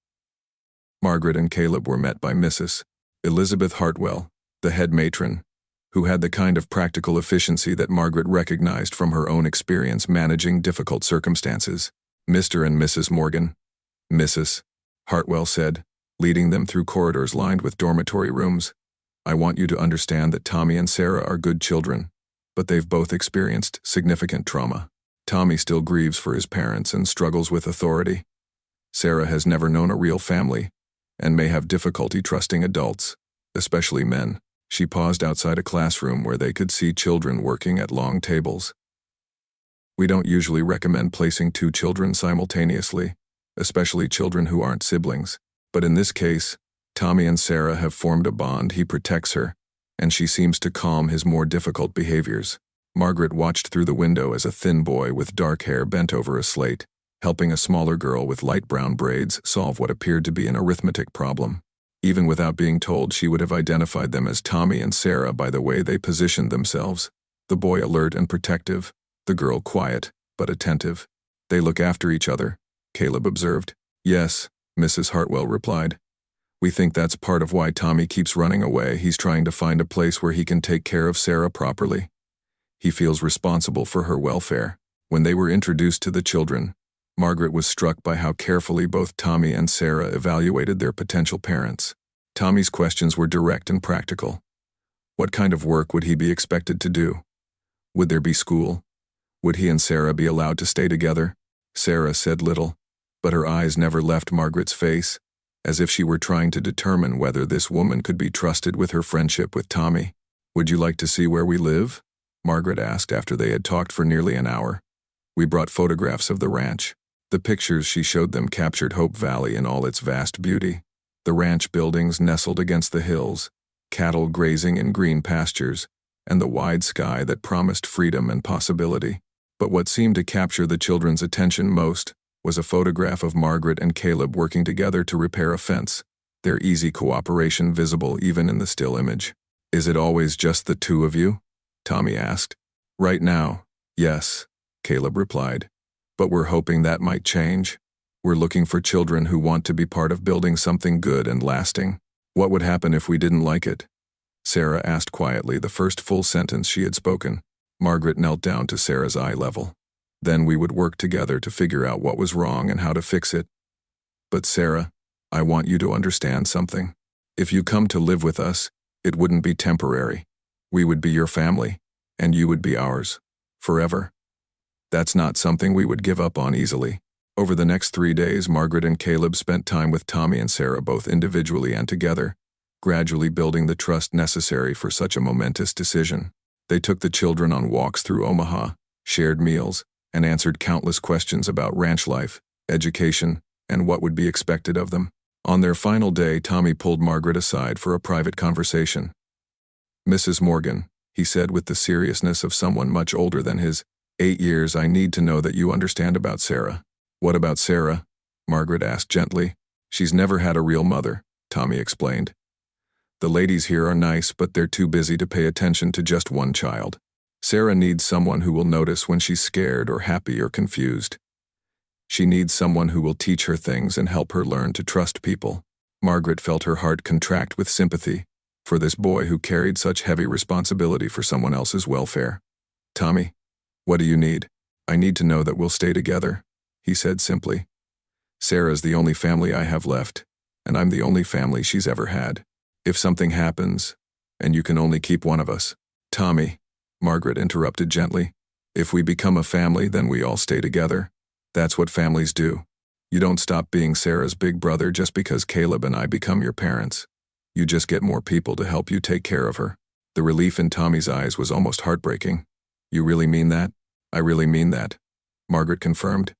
Margaret and Caleb were met by Mrs. Elizabeth Hartwell, the head matron, who had the kind of practical efficiency that Margaret recognized from her own experience managing difficult circumstances. "Mr. and Mrs. Morgan," Mrs. Hartwell said, leading them through corridors lined with dormitory rooms. "I want you to understand that Tommy and Sarah are good children, but they've both experienced significant trauma. Tommy still grieves for his parents and struggles with authority. Sarah has never known a real family and may have difficulty trusting adults, especially men." She paused outside a classroom where they could see children working at long tables. "We don't usually recommend placing 2 children simultaneously, especially children who aren't siblings. But in this case, Tommy and Sarah have formed a bond. He protects her, and she seems to calm his more difficult behaviors." Margaret watched through the window as a thin boy with dark hair bent over a slate, helping a smaller girl with light brown braids solve what appeared to be an arithmetic problem. Even without being told, she would have identified them as Tommy and Sarah by the way they positioned themselves. The boy alert and protective, the girl quiet but attentive. "They look after each other," Caleb observed. "Yes," Mrs. Hartwell replied. "We think that's part of why Tommy keeps running away. He's trying to find a place where he can take care of Sarah properly. He feels responsible for her welfare." When they were introduced to the children, Margaret was struck by how carefully both Tommy and Sarah evaluated their potential parents. Tommy's questions were direct and practical. What kind of work would he be expected to do? Would there be school? Would he and Sarah be allowed to stay together? Sarah said little, but her eyes never left Margaret's face, as if she were trying to determine whether this woman could be trusted with her friendship with Tommy. "Would you like to see where we live?" Margaret asked after they had talked for nearly an hour. "We brought photographs of the ranch." The pictures she showed them captured Hope Valley in all its vast beauty. The ranch buildings nestled against the hills, cattle grazing in green pastures, and the wide sky that promised freedom and possibility. But what seemed to capture the children's attention most was a photograph of Margaret and Caleb working together to repair a fence, their easy cooperation visible even in the still image. "Is it always just the 2 of you?" Tommy asked. "Right now, yes," Caleb replied. "But we're hoping that might change. We're looking for children who want to be part of building something good and lasting." "What would happen if we didn't like it?" Sarah asked quietly, the first full sentence she had spoken. Margaret knelt down to Sarah's eye level. "Then we would work together to figure out what was wrong and how to fix it. But Sarah, I want you to understand something. If you come to live with us, it wouldn't be temporary. We would be your family, and you would be ours, forever. That's not something we would give up on easily." Over the next 3 days, Margaret and Caleb spent time with Tommy and Sarah both individually and together, gradually building the trust necessary for such a momentous decision. They took the children on walks through Omaha, shared meals, and answered countless questions about ranch life, education, and what would be expected of them. On their final day, Tommy pulled Margaret aside for a private conversation. "Mrs. Morgan," he said with the seriousness of someone much older than his 8 years. I need to know that you understand about Sarah. What about Sarah? Margaret asked gently. She's never had a real mother, Tommy explained. The ladies here are nice, but they're too busy to pay attention to just one child. Sarah needs someone who will notice when she's scared or happy or confused. She needs someone who will teach her things and help her learn to trust people. Margaret felt her heart contract with sympathy for this boy who carried such heavy responsibility for someone else's welfare. Tommy, what do you need? I need to know that we'll stay together, he said simply. Sarah's the only family I have left, and I'm the only family she's ever had. If something happens, and you can only keep one of us. Tommy, Margaret interrupted gently, if we become a family, then we all stay together. That's what families do. You don't stop being Sarah's big brother just because Caleb and I become your parents. You just get more people to help you take care of her. The relief in Tommy's eyes was almost heartbreaking. You really mean that? I really mean that, Margaret confirmed.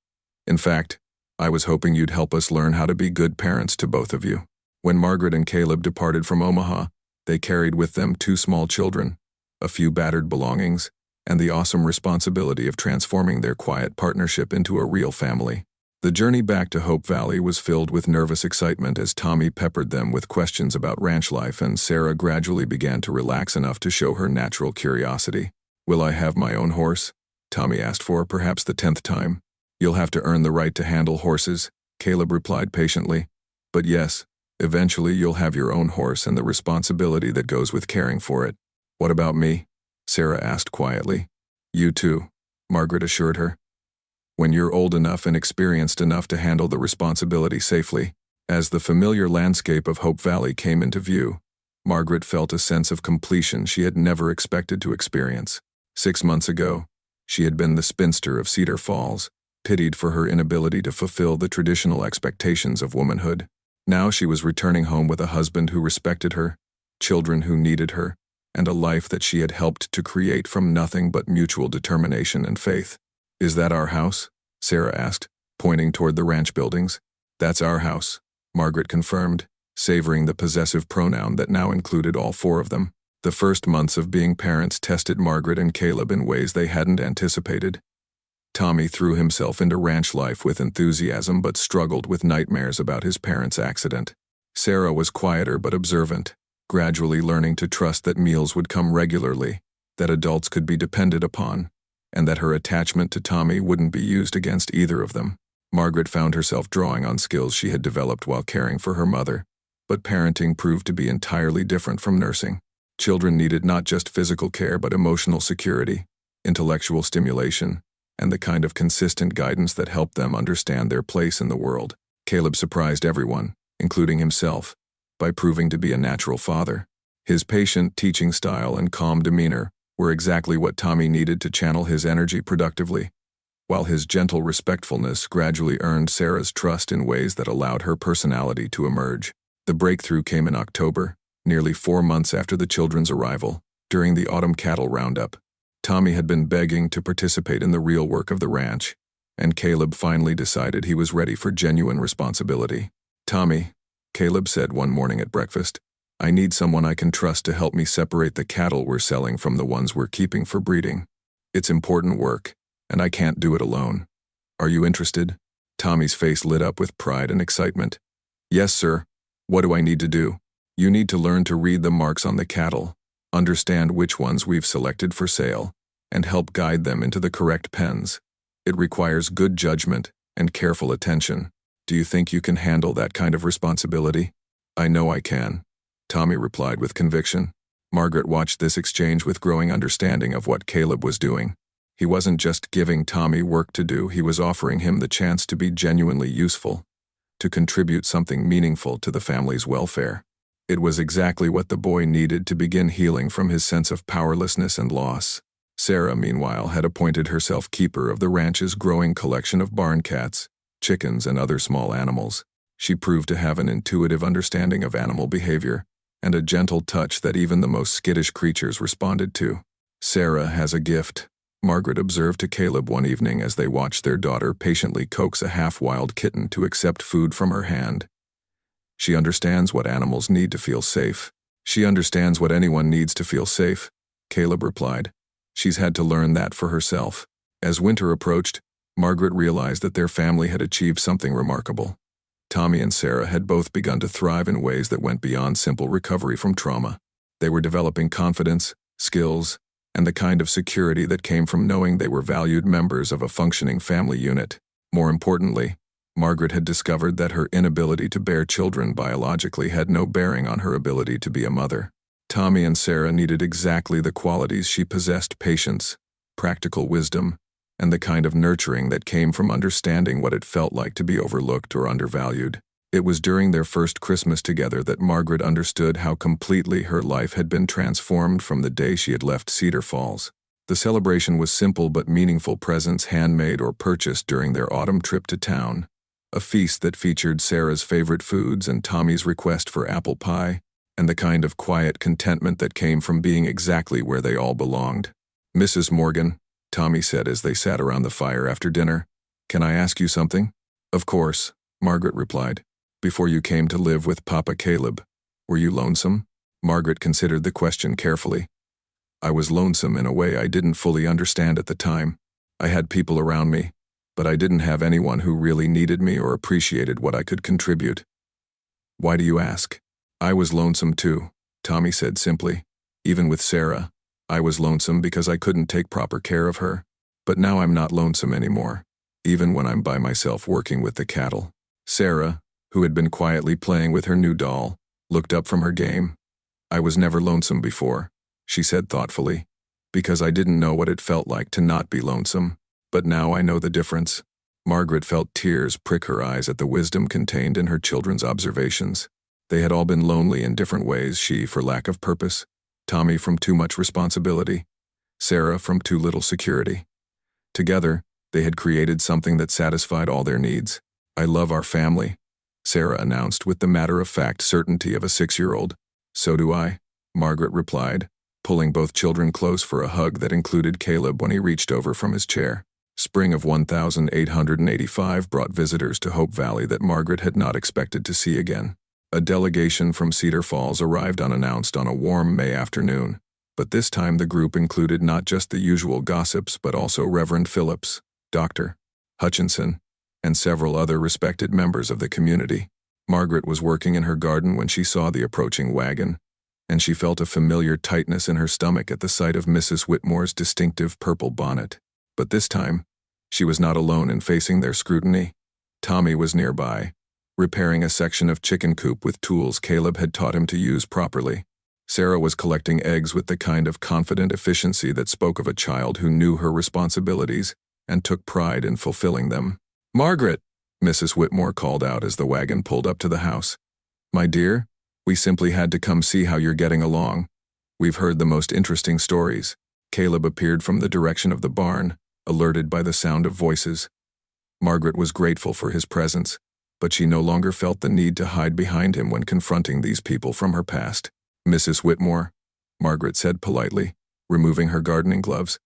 In fact, I was hoping you'd help us learn how to be good parents to both of you. When Margaret and Caleb departed from Omaha, they carried with them 2 small children, a few battered belongings, and the awesome responsibility of transforming their quiet partnership into a real family. The journey back to Hope Valley was filled with nervous excitement as Tommy peppered them with questions about ranch life and Sarah gradually began to relax enough to show her natural curiosity. Will I have my own horse? Tommy asked for perhaps the 10th time. You'll have to earn the right to handle horses, Caleb replied patiently. But yes, eventually you'll have your own horse and the responsibility that goes with caring for it. What about me? Sarah asked quietly. You too, Margaret assured her. When you're old enough and experienced enough to handle the responsibility safely. As the familiar landscape of Hope Valley came into view, Margaret felt a sense of completion she had never expected to experience. 6 months ago, she had been the spinster of Cedar Falls, pitied for her inability to fulfill the traditional expectations of womanhood. Now she was returning home with a husband who respected her, children who needed her, and a life that she had helped to create from nothing but mutual determination and faith. Is that our house? Sarah asked, pointing toward the ranch buildings. That's our house, Margaret confirmed, savoring the possessive pronoun that now included all 4 of them. The first months of being parents tested Margaret and Caleb in ways they hadn't anticipated. Tommy threw himself into ranch life with enthusiasm but struggled with nightmares about his parents' accident. Sarah was quieter but observant, gradually learning to trust that meals would come regularly, that adults could be depended upon, and that her attachment to Tommy wouldn't be used against either of them. Margaret found herself drawing on skills she had developed while caring for her mother, but parenting proved to be entirely different from nursing. Children needed not just physical care but emotional security, intellectual stimulation, and the kind of consistent guidance that helped them understand their place in the world. Caleb surprised everyone, including himself, by proving to be a natural father. His patient teaching style and calm demeanor were exactly what Tommy needed to channel his energy productively, while his gentle respectfulness gradually earned Sarah's trust in ways that allowed her personality to emerge. The breakthrough came in October, nearly 4 months after the children's arrival, during the autumn cattle roundup. Tommy had been begging to participate in the real work of the ranch, and Caleb finally decided he was ready for genuine responsibility. Tommy, Caleb said one morning at breakfast, I need someone I can trust to help me separate the cattle we're selling from the ones we're keeping for breeding. It's important work, and I can't do it alone. Are you interested? Tommy's face lit up with pride and excitement. Yes, sir. What do I need to do? You need to learn to read the marks on the cattle, understand which ones we've selected for sale, and help guide them into the correct pens. It requires good judgment and careful attention. Do you think you can handle that kind of responsibility? I know I can, Tommy replied with conviction. Margaret watched this exchange with growing understanding of what Caleb was doing. He wasn't just giving Tommy work to do, he was offering him the chance to be genuinely useful, to contribute something meaningful to the family's welfare. It was exactly what the boy needed to begin healing from his sense of powerlessness and loss. Sarah, meanwhile, had appointed herself keeper of the ranch's growing collection of barn cats, chickens, and other small animals. She proved to have an intuitive understanding of animal behavior, and a gentle touch that even the most skittish creatures responded to. Sarah has a gift, Margaret observed to Caleb one evening as they watched their daughter patiently coax a half-wild kitten to accept food from her hand. She understands what animals need to feel safe. She understands what anyone needs to feel safe, Caleb replied. She's had to learn that for herself. As winter approached, Margaret realized that their family had achieved something remarkable. Tommy and Sarah had both begun to thrive in ways that went beyond simple recovery from trauma. They were developing confidence, skills, and the kind of security that came from knowing they were valued members of a functioning family unit. More importantly, Margaret had discovered that her inability to bear children biologically had no bearing on her ability to be a mother. Tommy and Sarah needed exactly the qualities she possessed: patience, practical wisdom, and the kind of nurturing that came from understanding what it felt like to be overlooked or undervalued. It was during their first Christmas together that Margaret understood how completely her life had been transformed from the day she had left Cedar Falls. The celebration was simple but meaningful: presents handmade or purchased during their autumn trip to town, a feast that featured Sarah's favorite foods and Tommy's request for apple pie, and the kind of quiet contentment that came from being exactly where they all belonged. "Mrs. Morgan," Tommy said as they sat around the fire after dinner, "can I ask you something?" "Of course," Margaret replied. "Before you came to live with Papa Caleb, were you lonesome?" Margaret considered the question carefully. "I was lonesome in a way I didn't fully understand at the time. I had people around me, but I didn't have anyone who really needed me or appreciated what I could contribute." "Why do you ask?" "I was lonesome too," Tommy said simply. "Even with Sarah, I was lonesome because I couldn't take proper care of her. But now I'm not lonesome anymore, even when I'm by myself working with the cattle." Sarah, who had been quietly playing with her new doll, looked up from her game. "I was never lonesome before," she said thoughtfully, "because I didn't know what it felt like to not be lonesome. But now I know the difference." Margaret felt tears prick her eyes at the wisdom contained in her children's observations. They had all been lonely in different ways: she for lack of purpose, Tommy from too much responsibility, Sarah from too little security. Together, they had created something that satisfied all their needs. "I love our family," Sarah announced with the matter-of-fact certainty of a 6-year-old. "So do I," Margaret replied, pulling both children close for a hug that included Caleb when he reached over from his chair. Spring of 1885 brought visitors to Hope Valley that Margaret had not expected to see again. A delegation from Cedar Falls arrived unannounced on a warm May afternoon, but this time the group included not just the usual gossips but also Reverend Phillips, Dr. Hutchinson, and several other respected members of the community. Margaret was working in her garden when she saw the approaching wagon, and she felt a familiar tightness in her stomach at the sight of Mrs. Whitmore's distinctive purple bonnet. But this time, she was not alone in facing their scrutiny. Tommy was nearby, repairing a section of chicken coop with tools Caleb had taught him to use properly. Sarah was collecting eggs with the kind of confident efficiency that spoke of a child who knew her responsibilities and took pride in fulfilling them. "Margaret," Mrs. Whitmore called out as the wagon pulled up to the house. "My dear, we simply had to come see how you're getting along. We've heard the most interesting stories." Caleb appeared from the direction of the barn, alerted by the sound of voices. Margaret was grateful for his presence, but she no longer felt the need to hide behind him when confronting these people from her past. "Mrs. Whitmore," Margaret said politely, removing her gardening gloves,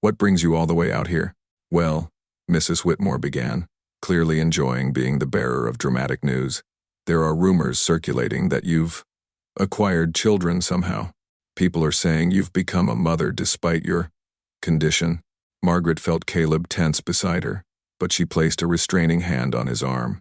"what brings you all the way out here?" "Well," Mrs. Whitmore began, clearly enjoying being the bearer of dramatic news, "there are rumors circulating that you've acquired children somehow. People are saying you've become a mother despite your condition." Margaret felt Caleb tense beside her, but she placed a restraining hand on his arm.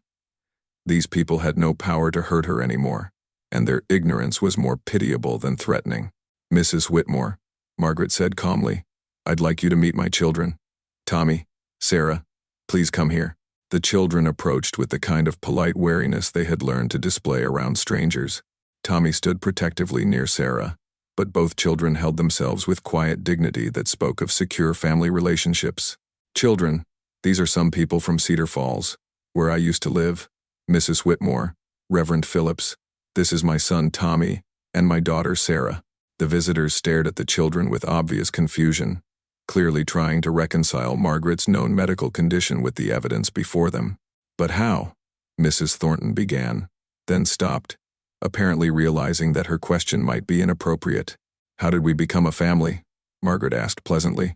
These people had no power to hurt her anymore, and their ignorance was more pitiable than threatening. "Mrs. Whitmore," Margaret said calmly, "I'd like you to meet my children. Tommy, Sarah, please come here." The children approached with the kind of polite wariness they had learned to display around strangers. Tommy stood protectively near Sarah, but both children held themselves with quiet dignity that spoke of secure family relationships. "Children, these are some people from Cedar Falls, where I used to live. Mrs. Whitmore, Reverend Phillips, this is my son Tommy, and my daughter Sarah." The visitors stared at the children with obvious confusion, clearly trying to reconcile Margaret's known medical condition with the evidence before them. "But how?" Mrs. Thornton began, then stopped, apparently realizing that her question might be inappropriate. "How did we become a family?" Margaret asked pleasantly.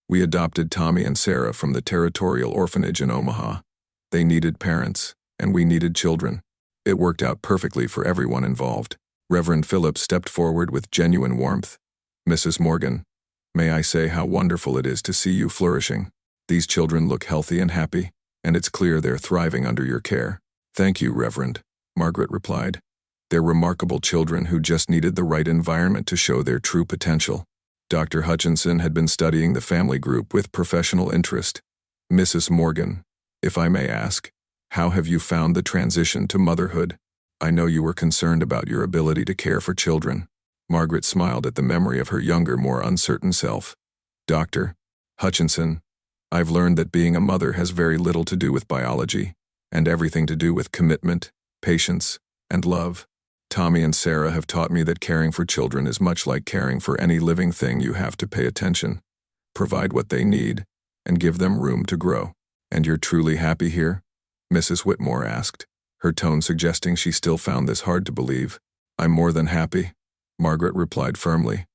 "We adopted Tommy and Sarah from the Territorial Orphanage in Omaha. They needed parents, and we needed children. It worked out perfectly for everyone involved." Reverend Phillips stepped forward with genuine warmth. "Mrs. Morgan, May I say how wonderful it is to see you flourishing. These children look healthy and happy, and it's clear they're thriving under your care. Thank you, Reverend, Margaret replied. They're remarkable children who just needed the right environment to show their true potential. Dr. Hutchinson had been studying the family group with professional interest. Mrs. Morgan, if I may ask, how have you found the transition to motherhood? I know you were concerned about your ability to care for children. Margaret smiled at the memory of her younger, more uncertain self. Dr. Hutchinson, I've learned that being a mother has very little to do with biology, and everything to do with commitment, patience, and love. Tommy and Sarah have taught me that caring for children is much like caring for any living thing. You have to pay attention, provide what they need, and give them room to grow. And you're truly happy here? Mrs. Whitmore asked, her tone suggesting she still found this hard to believe. I'm more than happy, Margaret replied firmly.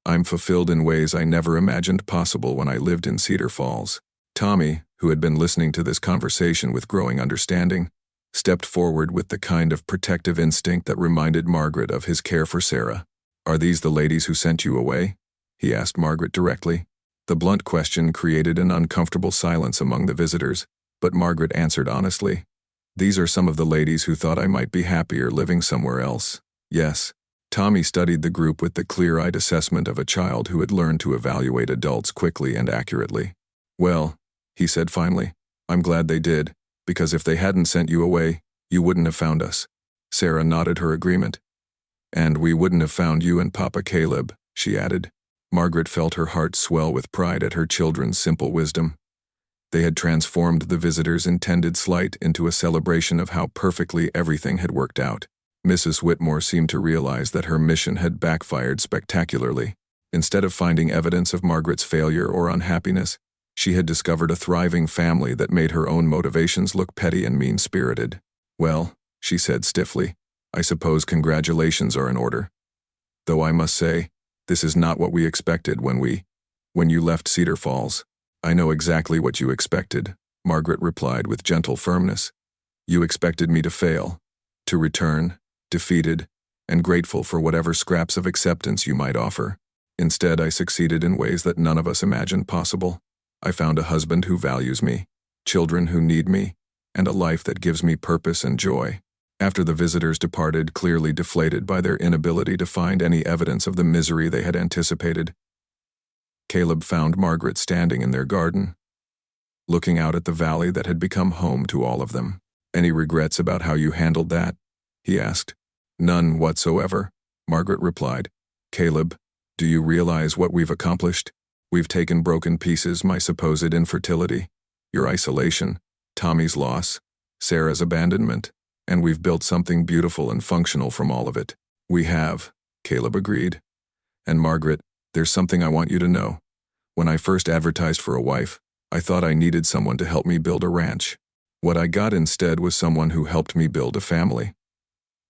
I'm fulfilled in ways I never imagined possible when I lived in Cedar Falls. Tommy, who had been listening to this conversation with growing understanding, stepped forward with the kind of protective instinct that reminded Margaret of his care for Sarah. Are these the ladies who sent you away? He asked Margaret directly. The blunt question created an uncomfortable silence among the visitors, but Margaret answered honestly. These are some of the ladies who thought I might be happier living somewhere else. Yes. Tommy studied the group with the clear-eyed assessment of a child who had learned to evaluate adults quickly and accurately. Well, he said finally, I'm glad they did, because if they hadn't sent you away, you wouldn't have found us. Sarah nodded her agreement. And we wouldn't have found you and Papa Caleb, she added. Margaret felt her heart swell with pride at her children's simple wisdom. They had transformed the visitors' intended slight into a celebration of how perfectly everything had worked out. Mrs. Whitmore seemed to realize that her mission had backfired spectacularly. Instead of finding evidence of Margaret's failure or unhappiness, she had discovered a thriving family that made her own motivations look petty and mean-spirited. Well, she said stiffly, I suppose congratulations are in order. Though I must say, this is not what we expected when you left Cedar Falls. I know exactly what you expected, Margaret replied with gentle firmness. You expected me to fail, to return, defeated, and grateful for whatever scraps of acceptance you might offer. Instead, I succeeded in ways that none of us imagined possible. I found a husband who values me, children who need me, and a life that gives me purpose and joy. After the visitors departed, clearly deflated by their inability to find any evidence of the misery they had anticipated, Caleb found Margaret standing in their garden, looking out at the valley that had become home to all of them. Any regrets about how you handled that? He asked. None whatsoever, Margaret replied. Caleb, do you realize what we've accomplished? We've taken broken pieces, my supposed infertility, your isolation, Tommy's loss, Sarah's abandonment, and we've built something beautiful and functional from all of it. We have, Caleb agreed. And Margaret, there's something I want you to know. When I first advertised for a wife, I thought I needed someone to help me build a ranch. What I got instead was someone who helped me build a family.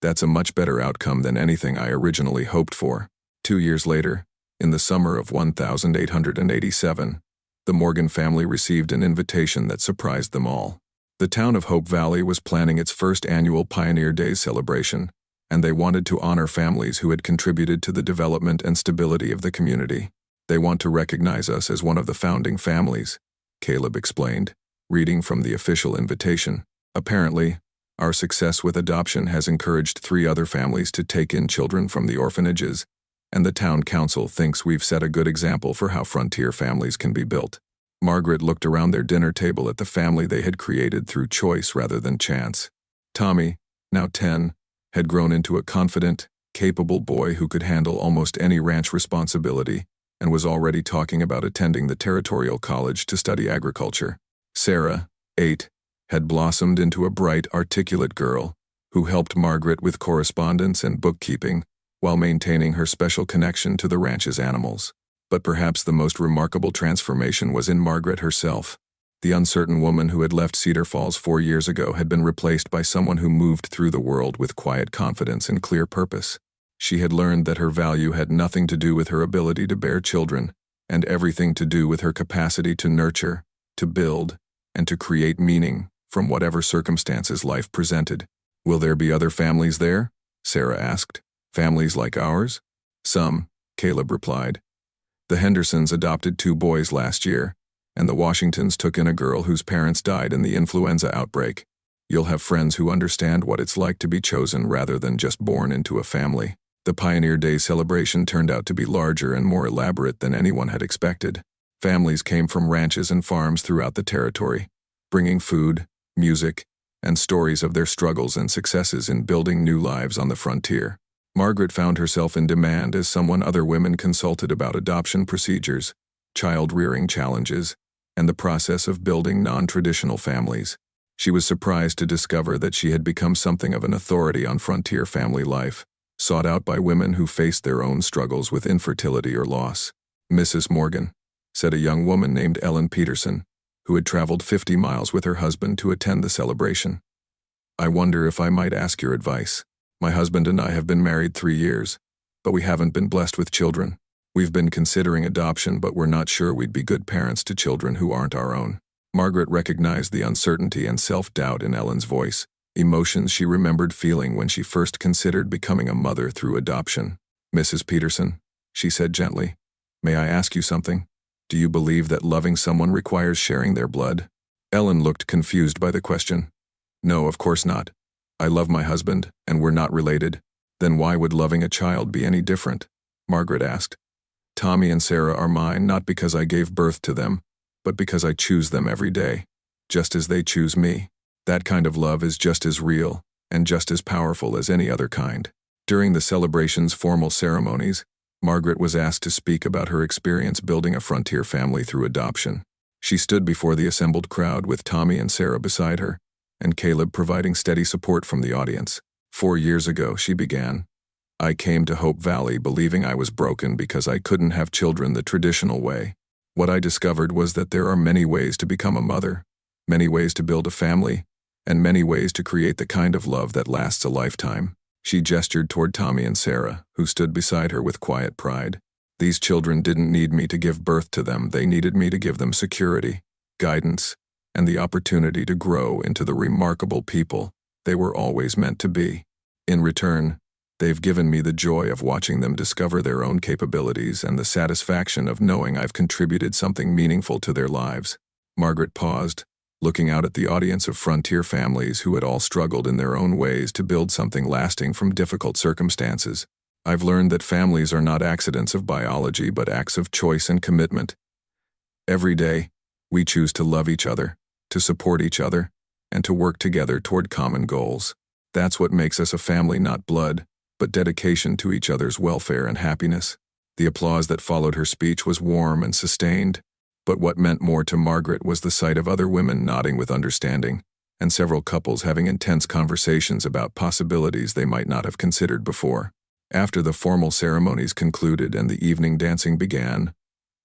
That's a much better outcome than anything I originally hoped for. 2 years later, in the summer of 1887, the Morgan family received an invitation that surprised them all. The town of Hope Valley was planning its first annual Pioneer Days celebration, and they wanted to honor families who had contributed to the development and stability of the community. They want to recognize us as one of the founding families, Caleb explained, reading from the official invitation. Apparently, our success with adoption has encouraged 3 other families to take in children from the orphanages, and the town council thinks we've set a good example for how frontier families can be built. Margaret looked around their dinner table at the family they had created through choice rather than chance. Tommy, now 10, had grown into a confident, capable boy who could handle almost any ranch responsibility and was already talking about attending the Territorial College to study agriculture. Sarah, 8, had blossomed into a bright, articulate girl who helped Margaret with correspondence and bookkeeping while maintaining her special connection to the ranch's animals. But perhaps the most remarkable transformation was in Margaret herself. The uncertain woman who had left Cedar Falls 4 years ago had been replaced by someone who moved through the world with quiet confidence and clear purpose. She had learned that her value had nothing to do with her ability to bear children, and everything to do with her capacity to nurture, to build, and to create meaning from whatever circumstances life presented. Will there be other families there? Sarah asked. Families like ours? Some, Caleb replied. The Hendersons adopted 2 boys last year, and the Washingtons took in a girl whose parents died in the influenza outbreak. You'll have friends who understand what it's like to be chosen rather than just born into a family. The Pioneer Day celebration turned out to be larger and more elaborate than anyone had expected. Families came from ranches and farms throughout the territory, bringing food, music, and stories of their struggles and successes in building new lives on the frontier. Margaret found herself in demand as someone other women consulted about adoption procedures, child-rearing challenges, and the process of building non-traditional families. She was surprised to discover that she had become something of an authority on frontier family life, sought out by women who faced their own struggles with infertility or loss. "Mrs. Morgan," said a young woman named Ellen Peterson, who had traveled 50 miles with her husband to attend the celebration. "I wonder if I might ask your advice. My husband and I have been married 3 years, but we haven't been blessed with children. We've been considering adoption, but we're not sure we'd be good parents to children who aren't our own." Margaret recognized the uncertainty and self-doubt in Ellen's voice, emotions she remembered feeling when she first considered becoming a mother through adoption. "Mrs. Peterson," she said gently, "may I ask you something? Do you believe that loving someone requires sharing their blood?" Ellen looked confused by the question. "No, of course not. I love my husband, and we're not related. Then why would loving a child be any different?" Margaret asked. "Tommy and Sarah are mine not because I gave birth to them, but because I choose them every day, just as they choose me. That kind of love is just as real and just as powerful as any other kind." During the celebration's formal ceremonies, Margaret was asked to speak about her experience building a frontier family through adoption. She stood before the assembled crowd with Tommy and Sarah beside her, and Caleb providing steady support from the audience. "4 years ago," she began, "I came to Hope Valley believing I was broken because I couldn't have children the traditional way. What I discovered was that there are many ways to become a mother, many ways to build a family, and many ways to create the kind of love that lasts a lifetime." She gestured toward Tommy and Sarah, who stood beside her with quiet pride. "These children didn't need me to give birth to them. They needed me to give them security, guidance, and the opportunity to grow into the remarkable people they were always meant to be. In return, they've given me the joy of watching them discover their own capabilities and the satisfaction of knowing I've contributed something meaningful to their lives." Margaret paused, looking out at the audience of frontier families who had all struggled in their own ways to build something lasting from difficult circumstances. "I've learned that families are not accidents of biology but acts of choice and commitment. Every day, we choose to love each other, to support each other, and to work together toward common goals. That's what makes us a family, not blood, but dedication to each other's welfare and happiness." The applause that followed her speech was warm and sustained, but what meant more to Margaret was the sight of other women nodding with understanding, and several couples having intense conversations about possibilities they might not have considered before. After the formal ceremonies concluded and the evening dancing began,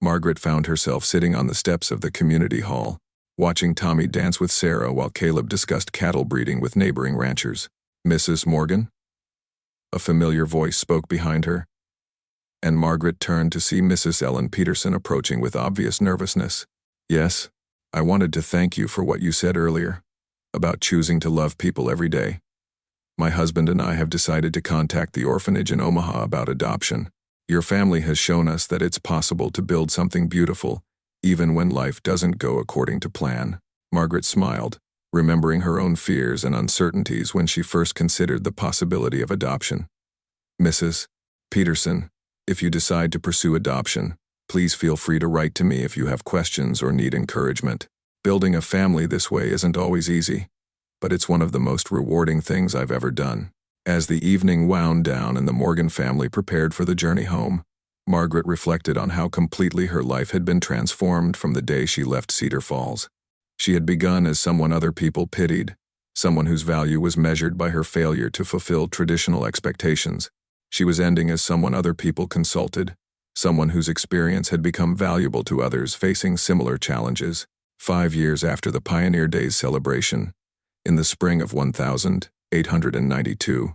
Margaret found herself sitting on the steps of the community hall, watching Tommy dance with Sarah while Caleb discussed cattle breeding with neighboring ranchers. "Mrs. Morgan?" A familiar voice spoke behind her, and Margaret turned to see Mrs. Ellen Peterson approaching with obvious nervousness. "Yes, I wanted to thank you for what you said earlier, about choosing to love people every day. My husband and I have decided to contact the orphanage in Omaha about adoption. Your family has shown us that it's possible to build something beautiful, even when life doesn't go according to plan." Margaret smiled, remembering her own fears and uncertainties when she first considered the possibility of adoption. "Mrs. Peterson, if you decide to pursue adoption, please feel free to write to me if you have questions or need encouragement. Building a family this way isn't always easy, but it's one of the most rewarding things I've ever done." As the evening wound down and the Morgan family prepared for the journey home, Margaret reflected on how completely her life had been transformed from the day she left Cedar Falls. She had begun as someone other people pitied, someone whose value was measured by her failure to fulfill traditional expectations. She was ending as someone other people consulted, someone whose experience had become valuable to others facing similar challenges. 5 years after the Pioneer Days celebration, in the spring of 1892,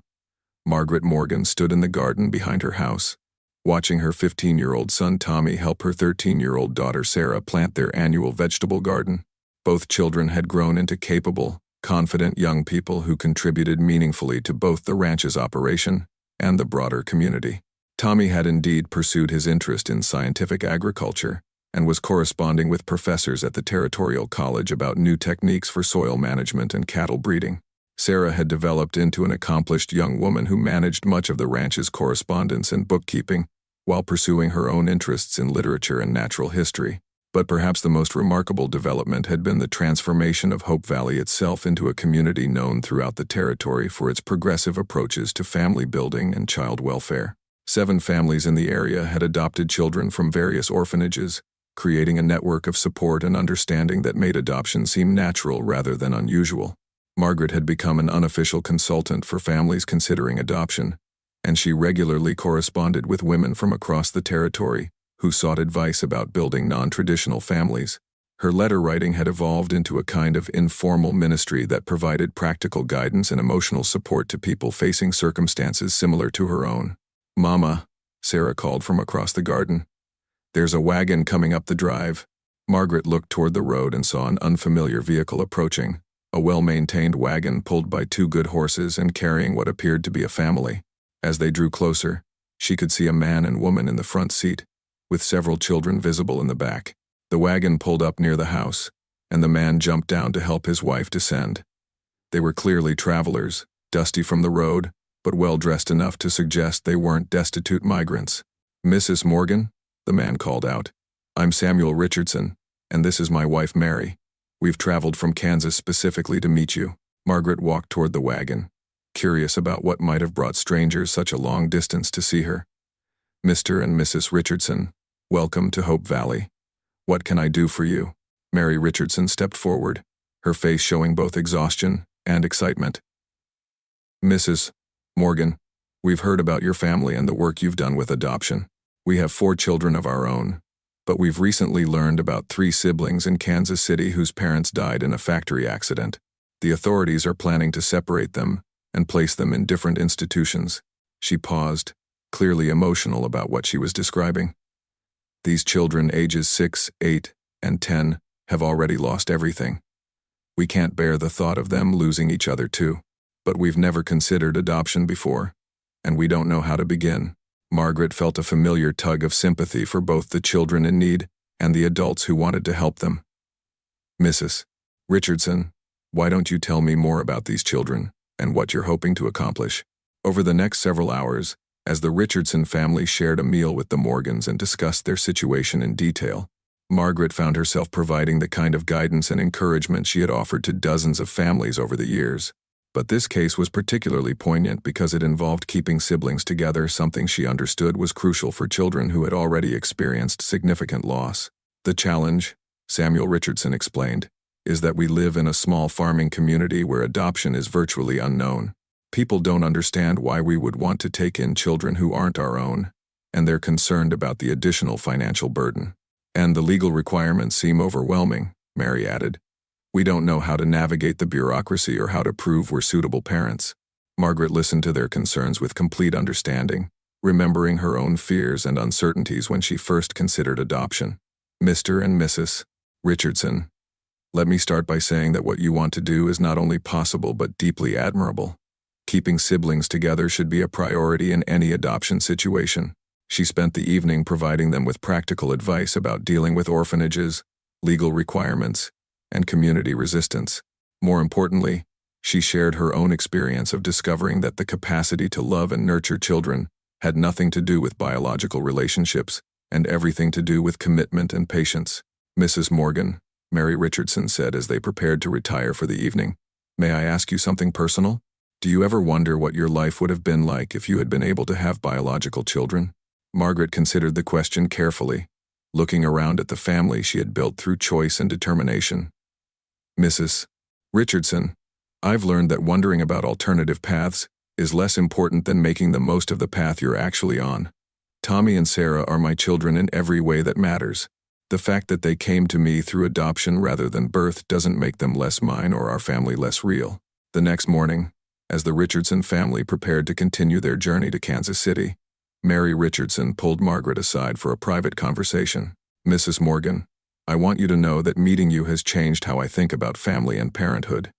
Margaret Morgan stood in the garden behind her house, watching her 15-year-old son Tommy help her 13-year-old daughter Sarah plant their annual vegetable garden. Both children had grown into capable, confident young people who contributed meaningfully to both the ranch's operation and the broader community. Tommy had indeed pursued his interest in scientific agriculture and was corresponding with professors at the Territorial College about new techniques for soil management and cattle breeding. Sarah had developed into an accomplished young woman who managed much of the ranch's correspondence and bookkeeping while pursuing her own interests in literature and natural history. But perhaps the most remarkable development had been the transformation of Hope Valley itself into a community known throughout the territory for its progressive approaches to family building and child welfare. 7 families in the area had adopted children from various orphanages, creating a network of support and understanding that made adoption seem natural rather than unusual. Margaret had become an unofficial consultant for families considering adoption, and she regularly corresponded with women from across the territory who sought advice about building non-traditional families. Her letter writing had evolved into a kind of informal ministry that provided practical guidance and emotional support to people facing circumstances similar to her own. "Mama," Sarah called from across the garden. "There's a wagon coming up the drive." Margaret looked toward the road and saw an unfamiliar vehicle approaching, a well-maintained wagon pulled by 2 good horses and carrying what appeared to be a family. As they drew closer, she could see a man and woman in the front seat, with several children visible in the back. The wagon pulled up near the house, and the man jumped down to help his wife descend. They were clearly travelers, dusty from the road, but well-dressed enough to suggest they weren't destitute migrants. "Mrs. Morgan," the man called out, "I'm Samuel Richardson, and this is my wife Mary. We've traveled from Kansas specifically to meet you." Margaret walked toward the wagon, curious about what might have brought strangers such a long distance to see her. "Mr. and Mrs. Richardson, welcome to Hope Valley. What can I do for you?" Mary Richardson stepped forward, her face showing both exhaustion and excitement. "Mrs. Morgan, we've heard about your family and the work you've done with adoption. We have 4 children of our own, but we've recently learned about 3 siblings in Kansas City whose parents died in a factory accident. The authorities are planning to separate them and place them in different institutions." She paused, clearly emotional about what she was describing. "These children, ages 6, 8, and 10, have already lost everything. We can't bear the thought of them losing each other too. But we've never considered adoption before, and we don't know how to begin." Margaret felt a familiar tug of sympathy for both the children in need and the adults who wanted to help them. "Mrs. Richardson, why don't you tell me more about these children and what you're hoping to accomplish?" Over the next several hours, as the Richardson family shared a meal with the Morgans and discussed their situation in detail, Margaret found herself providing the kind of guidance and encouragement she had offered to dozens of families over the years. But this case was particularly poignant because it involved keeping siblings together, something she understood was crucial for children who had already experienced significant loss. "The challenge," Samuel Richardson explained, "is that we live in a small farming community where adoption is virtually unknown. People don't understand why we would want to take in children who aren't our own, and they're concerned about the additional financial burden. And the legal requirements seem overwhelming," Mary added. "We don't know how to navigate the bureaucracy or how to prove we're suitable parents." Margaret listened to their concerns with complete understanding, remembering her own fears and uncertainties when she first considered adoption. "Mr. and Mrs. Richardson, let me start by saying that what you want to do is not only possible but deeply admirable. Keeping siblings together should be a priority in any adoption situation." She spent the evening providing them with practical advice about dealing with orphanages, legal requirements, and community resistance. More importantly, she shared her own experience of discovering that the capacity to love and nurture children had nothing to do with biological relationships and everything to do with commitment and patience. "Mrs. Morgan," Mary Richardson said as they prepared to retire for the evening, "may I ask you something personal? Do you ever wonder what your life would have been like if you had been able to have biological children?" Margaret considered the question carefully, looking around at the family she had built through choice and determination. "Mrs. Richardson, I've learned that wondering about alternative paths is less important than making the most of the path you're actually on. Tommy and Sarah are my children in every way that matters. The fact that they came to me through adoption rather than birth doesn't make them less mine or our family less real." The next morning, as the Richardson family prepared to continue their journey to Kansas City, Mary Richardson pulled Margaret aside for a private conversation. "Mrs. Morgan, I want you to know that meeting you has changed how I think about family and parenthood.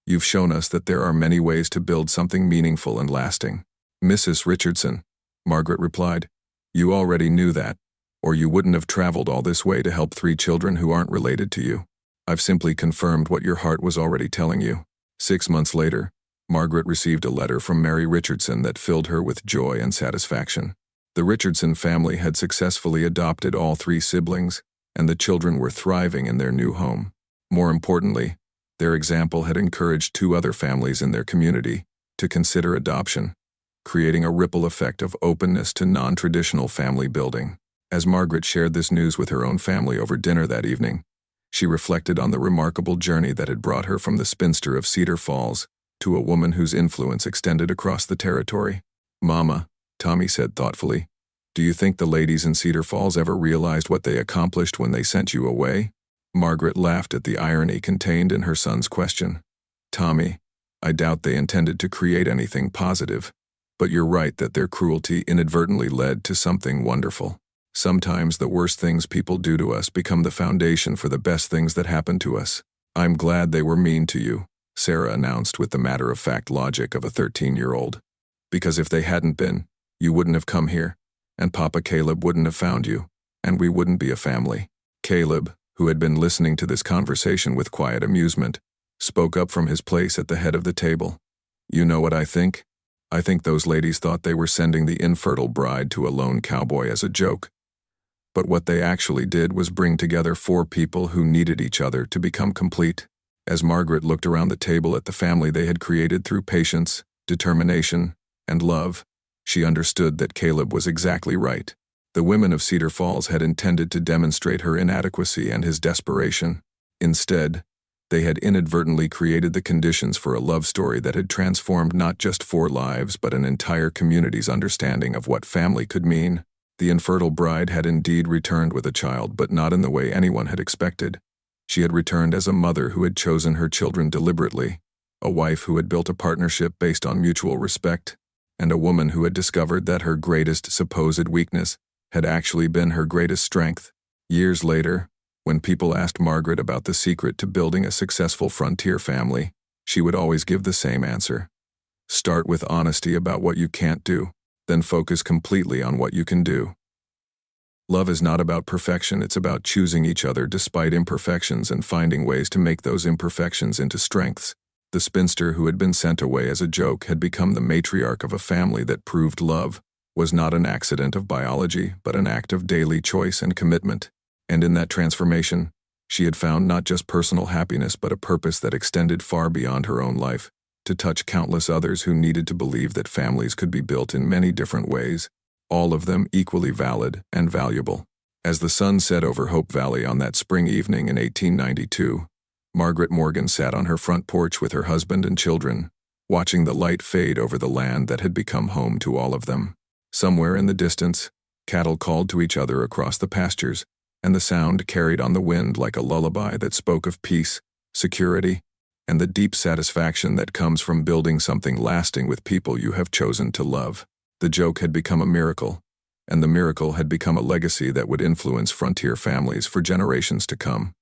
You've shown us that there are many ways to build something meaningful and lasting." "Mrs. Richardson," Margaret replied, You already knew that, or you wouldn't have traveled all this way to help 3 children who aren't related to you. I've simply confirmed what your heart was already telling you. 6 months later, Margaret received a letter from Mary Richardson that filled her with joy and satisfaction. The Richardson family had successfully adopted all 3 siblings, and the children were thriving in their new home. More importantly, their example had encouraged 2 other families in their community to consider adoption, creating a ripple effect of openness to non-traditional family building. As Margaret shared this news with her own family over dinner that evening, she reflected on the remarkable journey that had brought her from the spinster of Cedar Falls to a woman whose influence extended across the territory. "Mama," Tommy said thoughtfully, "do you think the ladies in Cedar Falls ever realized what they accomplished when they sent you away?" Margaret laughed at the irony contained in her son's question. "Tommy, I doubt they intended to create anything positive, but you're right that their cruelty inadvertently led to something wonderful. Sometimes the worst things people do to us become the foundation for the best things that happen to us. I'm glad they were mean to you," Sarah announced with the matter-of-fact logic of a 13-year-old. "Because if they hadn't been, you wouldn't have come here, and Papa Caleb wouldn't have found you, and we wouldn't be a family." Caleb, who had been listening to this conversation with quiet amusement, spoke up from his place at the head of the table. "You know what I think? I think those ladies thought they were sending the infertile bride to a lone cowboy as a joke. But what they actually did was bring together 4 people who needed each other to become complete." As Margaret looked around the table at the family they had created through patience, determination, and love, she understood that Caleb was exactly right. The women of Cedar Falls had intended to demonstrate her inadequacy and his desperation. Instead, they had inadvertently created the conditions for a love story that had transformed not just 4 lives but an entire community's understanding of what family could mean. The infertile bride had indeed returned with a child, but not in the way anyone had expected. She had returned as a mother who had chosen her children deliberately, a wife who had built a partnership based on mutual respect, and a woman who had discovered that her greatest supposed weakness had actually been her greatest strength. Years later, when people asked Margaret about the secret to building a successful frontier family, she would always give the same answer. Start with honesty about what you can't do, then focus completely on what you can do. Love is not about perfection, it's about choosing each other despite imperfections and finding ways to make those imperfections into strengths. The spinster who had been sent away as a joke had become the matriarch of a family that proved love was not an accident of biology, but an act of daily choice and commitment. And in that transformation, she had found not just personal happiness but a purpose that extended far beyond her own life, to touch countless others who needed to believe that families could be built in many different ways, all of them equally valid and valuable. As the sun set over Hope Valley on that spring evening in 1892, Margaret Morgan sat on her front porch with her husband and children, watching the light fade over the land that had become home to all of them. Somewhere in the distance, cattle called to each other across the pastures, and the sound carried on the wind like a lullaby that spoke of peace, security, and the deep satisfaction that comes from building something lasting with people you have chosen to love. The joke had become a miracle, and the miracle had become a legacy that would influence frontier families for generations to come.